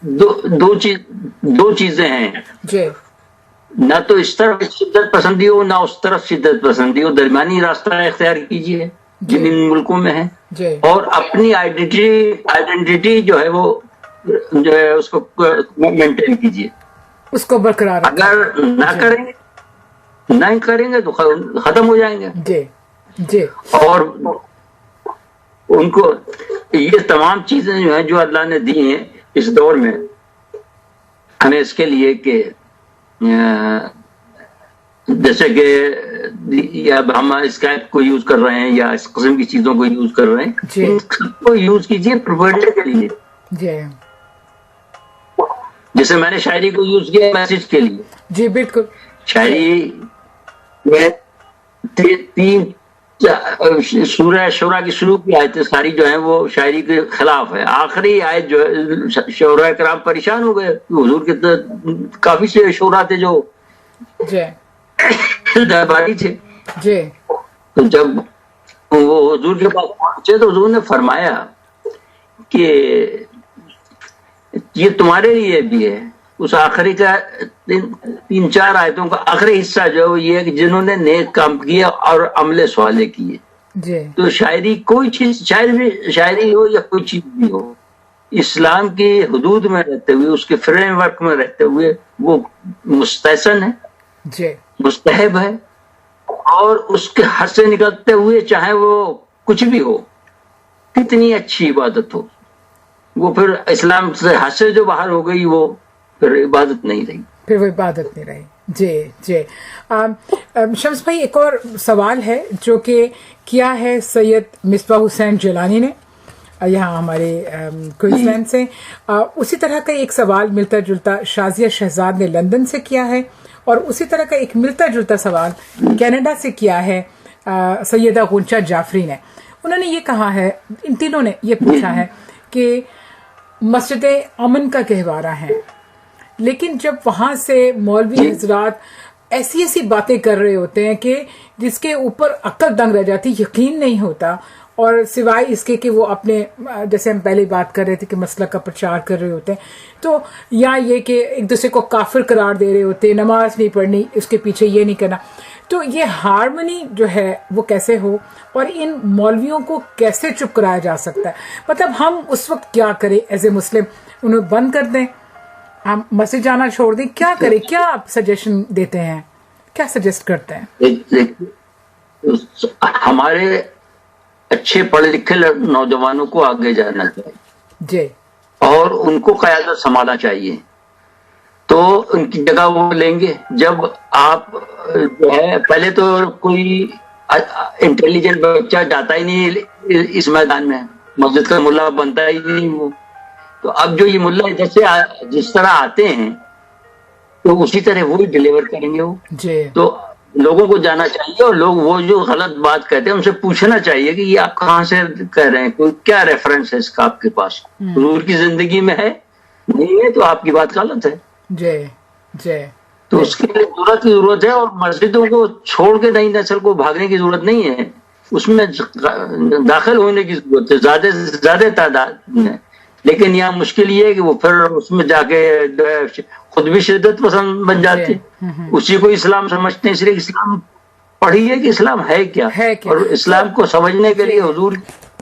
دو چیزیں ہیں. جی نہ تو اس طرف شدت پسندی ہو، نہ اس طرف شدت پسندی ہو، درمیانی راستہ اختیار کیجیے جن ان ملکوں میں ہے. جی اور اپنی آئیڈینٹی جو ہے وہ جو ہے اس کو مینٹین کیجیے. اس کو برقرار رکھیں. اگر نہ کریں گے تو ختم ہو جائیں گے. جی جی اور ان کو یہ تمام چیزیں جو ہیں جو اللہ نے دی ہیں اس دور میں ہمیں، اس کے لیے کہ جیسے کہ اب ہم اسکائپ کو یوز کر رہے ہیں یا اس قسم کی چیزوں کو یوز کر رہے ہیں، جی. ان سب کو یوز کیجیے پروپیگنڈا کے لیے. جی جیسے میں نے شاعری کو یوز کیا میسج کے لیے. جی بالکل. شاعری میں تین سورہ شورا کی شروع کی آیتیں ساری جو ہیں وہ شاعری کے خلاف ہے. آخری آیت جو ہے شعراء کرام پریشان ہو گئے، حضور کے کافی سے شعراء تھے جو جی درباری تھے. جی تو جب وہ حضور کے پاس پہنچے تو حضور نے فرمایا کہ یہ تمہارے لیے بھی ہے. اس آخری کا 3-4 آیتوں کا آخری حصہ جو ہے وہ یہ ہے کہ جنہوں نے نیک کام کیا اور عمل صالح کیے. جی تو شاعری کوئی چیز، شاعری ہو یا کوئی چیز بھی ہو، اسلام کی حدود میں رہتے ہوئے، اس کے فریم ورک میں رہتے ہوئے وہ مستحسن ہے، جی مستحب ہے. اور اس کے حد سے نکلتے ہوئے چاہے وہ کچھ بھی ہو، کتنی اچھی عبادت ہو، وہ پھر اسلام سے حد سے جو باہر ہو گئی وہ پھر عبادت نہیں رہی. پھر وہ عبادت نہیں رہی. جی جی. شمس بھائی ایک اور سوال ہے جو کہ کیا ہے سید مصباح حسین جیلانی نے یہاں ہمارے کوئنزلینڈ سے. اسی طرح کا ایک سوال ملتا جلتا شازیہ شہزاد نے لندن سے کیا ہے، اور اسی طرح کا ایک ملتا جلتا سوال کینیڈا سے کیا ہے سیدہ غنچہ جعفری نے. انہوں نے یہ کہا ہے، ان تینوں نے یہ پوچھا ہے کہ مسجد امن کا گہوارہ ہے، لیکن جب وہاں سے مولوی حضرات ایسی باتیں کر رہے ہوتے ہیں کہ جس کے اوپر عقل دنگ رہ جاتی، یقین نہیں ہوتا، اور سوائے اس کے کہ وہ اپنے جیسے ہم پہلے بات کر رہے تھے کہ مسلک کا پرچار کر رہے ہوتے ہیں، تو یا یہ کہ ایک دوسرے کو کافر قرار دے رہے ہوتے، نماز نہیں پڑھنی، اس کے پیچھے یہ نہیں کرنا. تو یہ ہارمنی جو ہے وہ کیسے ہو، اور ان مولویوں کو کیسے چپ کرایا جا سکتا ہے؟ مطلب ہم اس وقت کیا کریں ایز اے مسلم؟ انہیں بند کر دیں، ہم مسجد جانا چھوڑ دیں، کیا کریں؟ کیا آپ سجیشن دیتے ہیں، کیا سجیسٹ کرتے ہیں؟ ہمارے اچھے پڑھے لکھے نوجوانوں کو آگے جانا چاہیے جی، اور ان کو قیادت سنبھالنا چاہیے. تو ان کی جگہ وہ لیں گے جب آپ جو ہے، پہلے تو کوئی انٹیلیجنٹ بچہ جاتا ہی نہیں اس میدان میں، مسجد کا ملا بنتا ہی نہیں وہ. تو اب جو یہ ملا جیسے جس طرح آتے ہیں تو اسی طرح وہی ڈیلیور کریں گے وہ. جی تو لوگوں کو جانا چاہیے، اور لوگ وہ جو غلط بات کہتے ہیں ان سے پوچھنا چاہیے کہ یہ آپ کہاں سے کہہ رہے ہیں، کوئی کیا ریفرنس ہے اس کا آپ کے پاس، حضور کی زندگی میں ہے نہیں ہے تو آپ کی بات غلط ہے. جی جی. تو اس کے لیے ضرورت ہے، اور مسجدوں کو چھوڑ کے نئی نسل کو بھاگنے کی ضرورت نہیں ہے، اس میں داخل ہونے کی ضرورت ہے زیادہ سے زیادہ تعداد میں. لیکن یہاں مشکل یہ ہے کہ وہ پھر اس میں جا کے خود بھی شدت پسند بن جاتے، اسی کو اسلام سمجھتے ہیں. اس لیے اسلام پڑھیے کہ اسلام ہے کیا، اور اسلام کو سمجھنے کے لیے حضور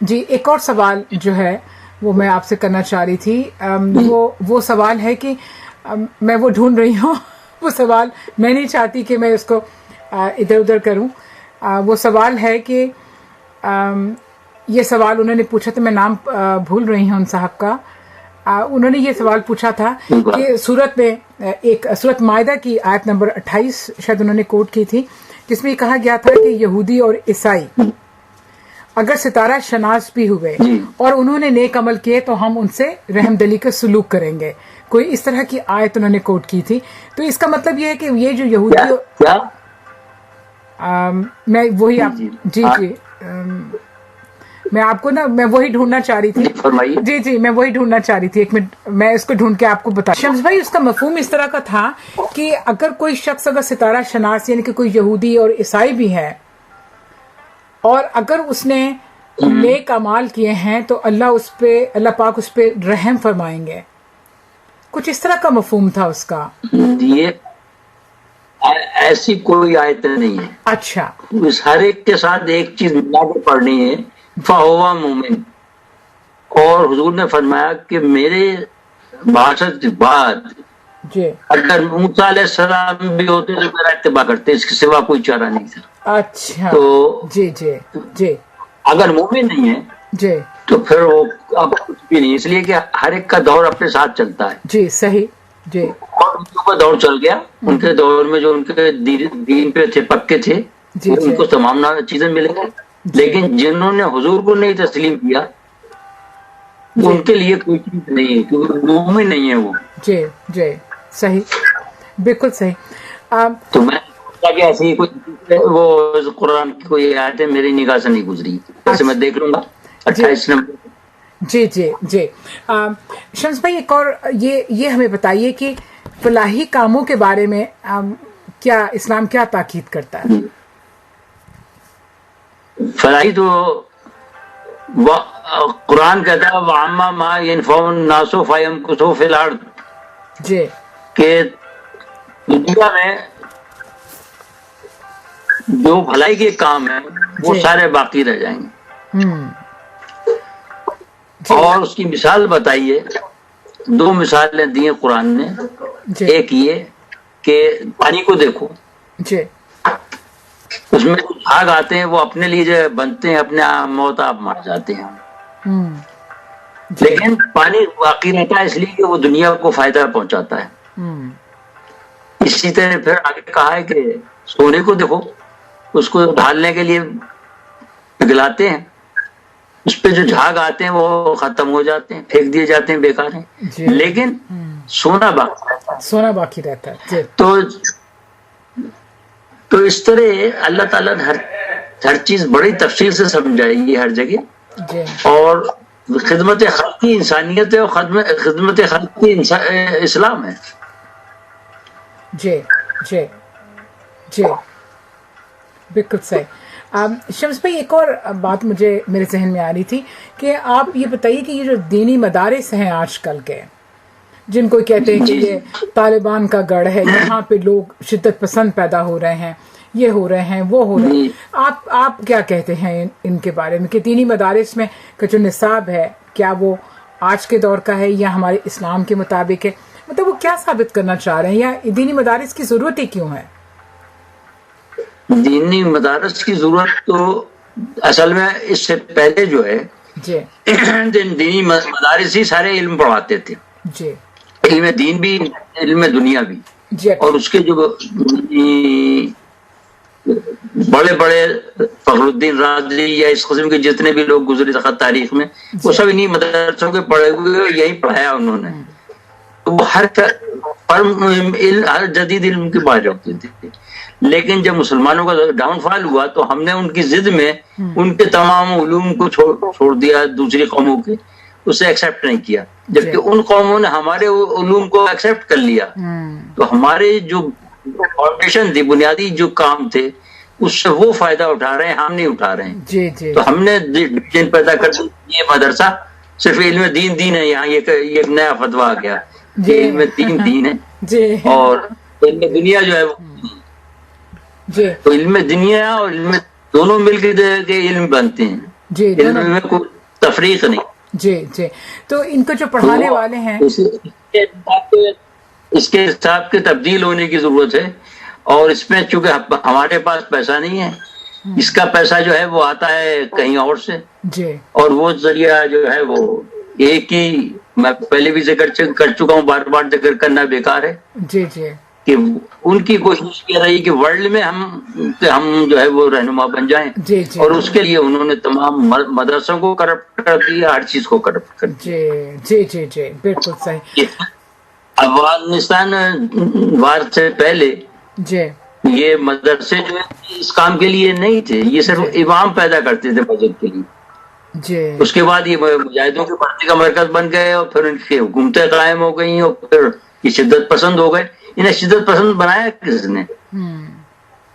جی ایک اور سوال جو ہے وہ میں آپ سے کرنا چاہ رہی تھی، وہ سوال ہے کہ میں وہ ڈھونڈ رہی ہوں وہ سوال میں نہیں چاہتی کہ میں اس کو ادھر ادھر کروں. وہ سوال ہے کہ یہ سوال انہوں نے پوچھا تھا، میں نام بھول رہی ہوں ان صاحب کا. انہوں نے یہ سوال پوچھا تھا کہ سورت میں ایک سورت مائدہ کی آیت نمبر 28 شاید انہوں نے کوٹ کی تھی، جس میں یہ کہا گیا تھا کہ یہودی اور عیسائی اگر ستارہ شناس بھی ہوئے اور انہوں نے نیک عمل کیے تو ہم ان سے رحم دلی کا سلوک کریں گے. کوئی اس طرح کی آیت انہوں نے کوٹ کی تھی. تو اس کا مطلب یہ ہے کہ یہ جو یہودی میں وہی آپ جی میں آپ کو میں وہی ڈھونڈنا چاہ رہی تھی. جی میں وہی ڈھونڈنا چاہ رہی تھی. ایک منٹ میں اس کو ڈھونڈ کے آپ کو بتا. شمس بھائی اس کا مفہوم اس طرح کا تھا کہ اگر کوئی شخص اگر ستارہ شناس یعنی کہ کوئی یہودی اور عیسائی بھی ہے اور اگر اس نے نیک اعمال کیے ہیں تو اللہ پاک اس پہ رحم فرمائیں گے. کچھ اس طرح کا مفہوم تھا اس کا. یہ ایسی کوئی آیت نہیں ہے. اچھا اس ہر ایک کے ساتھ ایک چیز ملا کے پڑھنی ہے، فہو مومن. اور حضور نے فرمایا کہ میرے بحثت کے بعد جی اگر موسیٰ علیہ السلام بھی ہوتے تو میرا اتباع کرتے، اس کے سوا کوئی چارہ نہیں تھا. اچھا تو جی اگر مومن نہیں ہے جی تو پھر وہ اب کچھ بھی نہیں، اس لیے کہ ہر ایک کا دور اپنے ساتھ چلتا ہے. جی صحیح جی. اور ان کا دور چل گیا، ان کے دور میں جو ان کے دین پہ تھے پکے تھے ان کو تمام چیزیں ملیں گی. لیکن جنہوں نے حضور کو نہیں تسلیم کیا ان کے لیے کوئی چیز نہیں ہے، کیونکہ مومن نہیں ہے وہ. جی صحیح بالکل صحیح. تو میں کہ ایسی کوئی وہ قرآن کی کوئی آیت ہے میری نگاہ سے نہیں گزری، ایسے میں دیکھ لوں گا 28 نمبر. جی شمس بھائی ایک اور یہ ہمیں بتائیے کہ فلاحی کاموں کے بارے میں کیا اسلام کیا تاکید کرتا ہے؟ فلاحی تو قرآن کہتا ہے وَعَمَّا مَا يَنْفَعُ النَّاسُ فَيَمْكُثُ فِي الْأَرْضِ، جی کہ دنیا میں جو بھلائی کے کام ہیں وہ سارے باقی رہ جائیں گے. اور اس کی مثال بتائیے، 2 مثالیں دی ہیں قرآن نے. ایک یہ کہ پانی کو دیکھو، جی اس میں جھاگ آتے ہیں وہ اپنے لیے جو بنتے ہیں، اپنے موت آپ مر جاتے ہیں. لیکن پانی باقی رہتا ہے اس لیے کہ وہ دنیا کو فائدہ پہنچاتا ہے. اسی طرح پھر آگے کہا ہے کہ سونے کو دیکھو، اس کو ڈھالنے کے لیے پگھلاتے ہیں، اس پہ جو جھاگ آتے ہیں وہ ختم ہو جاتے ہیں، پھینک دیے جاتے ہیں، بیکار ہیں. لیکن سونا باقی رہتا ہے. تو اس طرح اللہ تعالیٰ نے ہر چیز بڑی تفصیل سے سمجھائی ہے ہر جگہ. اور خدمت خلق کی انسانیت ہے اور خدمت خلق کی اسلام ہے. جی بالکل صحیح. شمس بھائی ایک اور بات میرے ذہن میں آ رہی تھی کہ آپ یہ بتائیے کہ یہ جو دینی مدارس ہیں آج کل کے، جن کو کہتے ہیں کہ یہ طالبان کا گڑھ ہے، یہاں پہ لوگ شدت پسند پیدا ہو رہے ہیں، یہ ہو رہے ہیں وہ ہو رہے ہیں، آپ کیا کہتے ہیں ان کے بارے میں کہ دینی مدارس میں کا جو نصاب ہے کیا وہ آج کے دور کا ہے یا ہمارے اسلام کے مطابق ہے؟ مطلب وہ کیا ثابت کرنا چاہ رہے ہیں، یا دینی مدارس کی ضرورت ہی کیوں ہے؟ دینی مدارس کی ضرورت تو اصل میں اس سے پہلے جو ہے دینی مدارس ہی سارے علم پڑھاتے تھے. علم دین بھی علم دنیا بھی. اور اس کے جو بڑے بڑے فخر الدین رازی یا اس قسم کے جتنے بھی لوگ گزرے تاریخ میں وہ سب انہیں مدرسوں کے پڑھے ہوئے یہی پڑھایا انہوں نے. تو وہ ہر جدید علم کے باہر ہوتے تھے. لیکن جب مسلمانوں کا ڈاؤن فال ہوا تو ہم نے ان کی ضد میں ان کے تمام علوم کو چھوڑ دیا، دوسری قوموں کے اسے ایکسیپٹ نہیں کیا، جبکہ ان قوموں نے ہمارے علوم کو ایکسیپٹ کر لیا. تو ہمارے جو فاؤنڈیشن تھی، بنیادی جو کام تھے، اس سے وہ فائدہ اٹھا رہے ہیں، ہم نہیں اٹھا رہے ہیں. تو ہم نے ڈویژن پیدا کر دی. یہ مدرسہ صرف علم دین ہے، یہاں یہ ایک نیا فتویٰ آ گیا کہ علم دین ہے اور علم دنیا جو ہے تو علم دنیا اور علم دونوں مل کے علم بنتے ہیں. جی علم دونوں میں کوئی تفریق نہیں. جی جی تو ان کو جو پڑھانے والے ہیں اس کے حساب کے تبدیل ہونے کی ضرورت ہے. اور اس میں چونکہ ہمارے پاس پیسہ نہیں ہے، اس کا پیسہ جو ہے وہ آتا ہے کہیں اور سے، جی اور وہ ذریعہ جو ہے وہ ایک ہی، میں پہلے بھی ذکر کر چکا ہوں، بار بار ذکر کرنا بیکار ہے، جی جی کہ ان کی کوشش یہ رہی کہ ورلڈ میں ہم جو ہے وہ رہنما بن جائیں، جی جی اور اس کے لیے انہوں نے تمام مدرسوں کو کرپٹ کر دیا، ہر چیز کو کرپٹ کر دیا. جی جی جی جی بالکل صحیح. افغانستان وار سے پہلے جی یہ مدرسے جو ہے اس کام کے لیے نہیں تھے، یہ صرف امام پیدا کرتے تھے مذہب کے لیے. جی اس کے بعد یہ مجاہدوں کی بھرتی کا مرکز بن گئے، اور پھر ان کی حکومتیں قائم ہو گئیں، اور پھر یہ شدت پسند ہو گئے. انہیں شدت پسند بنایا کس نے؟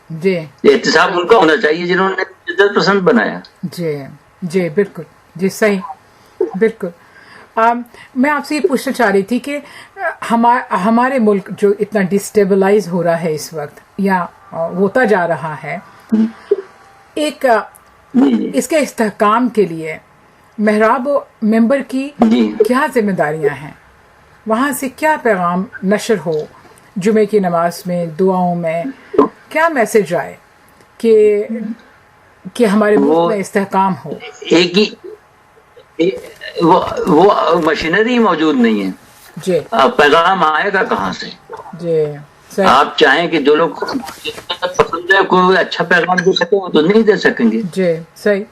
جی احتساب ان کا ہونا چاہیے جنہوں نے شدت پسند بنایا. جی جی بالکل جی صحیح بالکل. میں آپ سے یہ پوچھنا چاہ رہی تھی کہ ہمارے ملک جو اتنا ڈسٹیبلائز ہو رہا ہے اس وقت یا ہوتا جا رہا ہے، ایک اس کے استحکام کے لیے محراب و ممبر کی کیا ذمہ داریاں ہیں؟ وہاں سے کیا پیغام نشر ہو؟ جمعے کی نماز میں، دعاؤں میں کیا میسج آئے کہ ہمارے ملک میں استحکام ہو؟ ایک ہی وہ مشینری موجود نہیں ہے. جی اب پیغام آئے گا کہاں سے؟ جی صحیح. آپ چاہیں کہ جو لوگ پسند ہے کوئی اچھا پیغام دے سکیں، وہ تو نہیں دے سکیں گے. جی صحیح.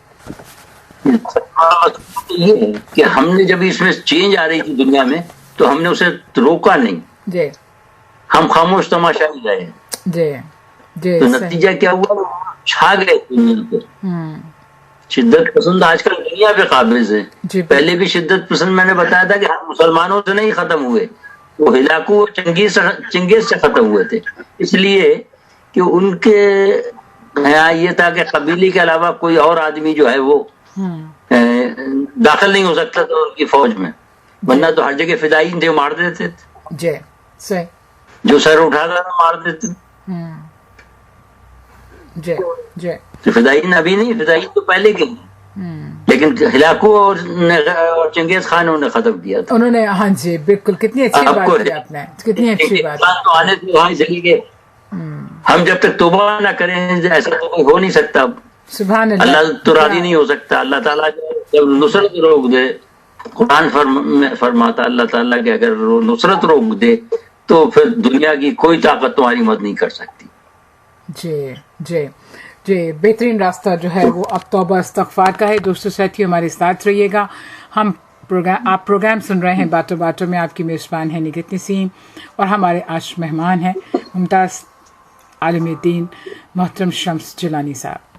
یہ ہے کہ ہم نے جب اس میں چینج آ رہی تھی دنیا میں تو ہم نے اسے روکا نہیں، جی ہم خاموش تماشائی رہے. جی جی تو صحیح. نتیجہ کیا ہوا؟ چھا گئے دنیا پہ. شدت پسند آج کل دنیا پہ قابض ہے. جی پہلے بھی شدت پسند میں نے بتایا تھا کہ مسلمانوں سے نہیں ختم ہوئے، وہ ہلاکو چنگیز سے ختم ہوئے تھے، اس لیے کہ ان کے یہاں یہ تھا کہ قبیلے کے علاوہ کوئی اور آدمی جو ہے وہ داخل نہیں ہو سکتا تھا ان کی فوج میں، ورنہ تو ہر جگہ فدائی تھے، مار دیتے تھے. جی صحیح. جو سر اٹھاتا تھا مار دیتے. جی جی فدائین ابھی نہیں، فدائین تو پہلے کے ہیں، لیکن ہلاکو اور چنگیز خان انہوں نے ختم کیا تھا. انہوں نے، ہاں جی بالکل. کتنی اچھی بات کی آپ نے، کتنی اچھی بات. تو آنے سے وہاں چلی گئے. ہم جب تک توبہ نہ کریں ایسا تو کوئی ہو نہیں سکتا. سبحان اللہ تو راضی نہیں ہو سکتا. اللہ تعالیٰ جب نصرت روک دے، قرآن فرماتا اللہ تعالیٰ کہ اگر وہ نصرت روک دے تو پھر دنیا کی کوئی طاقت تمہاری مدد نہیں کر سکتی. جی جی جی بہترین راستہ جو ہے وہ اب توبہ استغفار کا ہے. دوستوں ساتھیوں ہمارے ساتھ رہیے گا. آپ پروگرام سن رہے ہیں باتوں باتوں میں. آپ کی میزبان ہے نگہت نسیم، اور ہمارے آج مہمان ہیں ممتاز عالم دین محترم شمس جیلانی صاحب.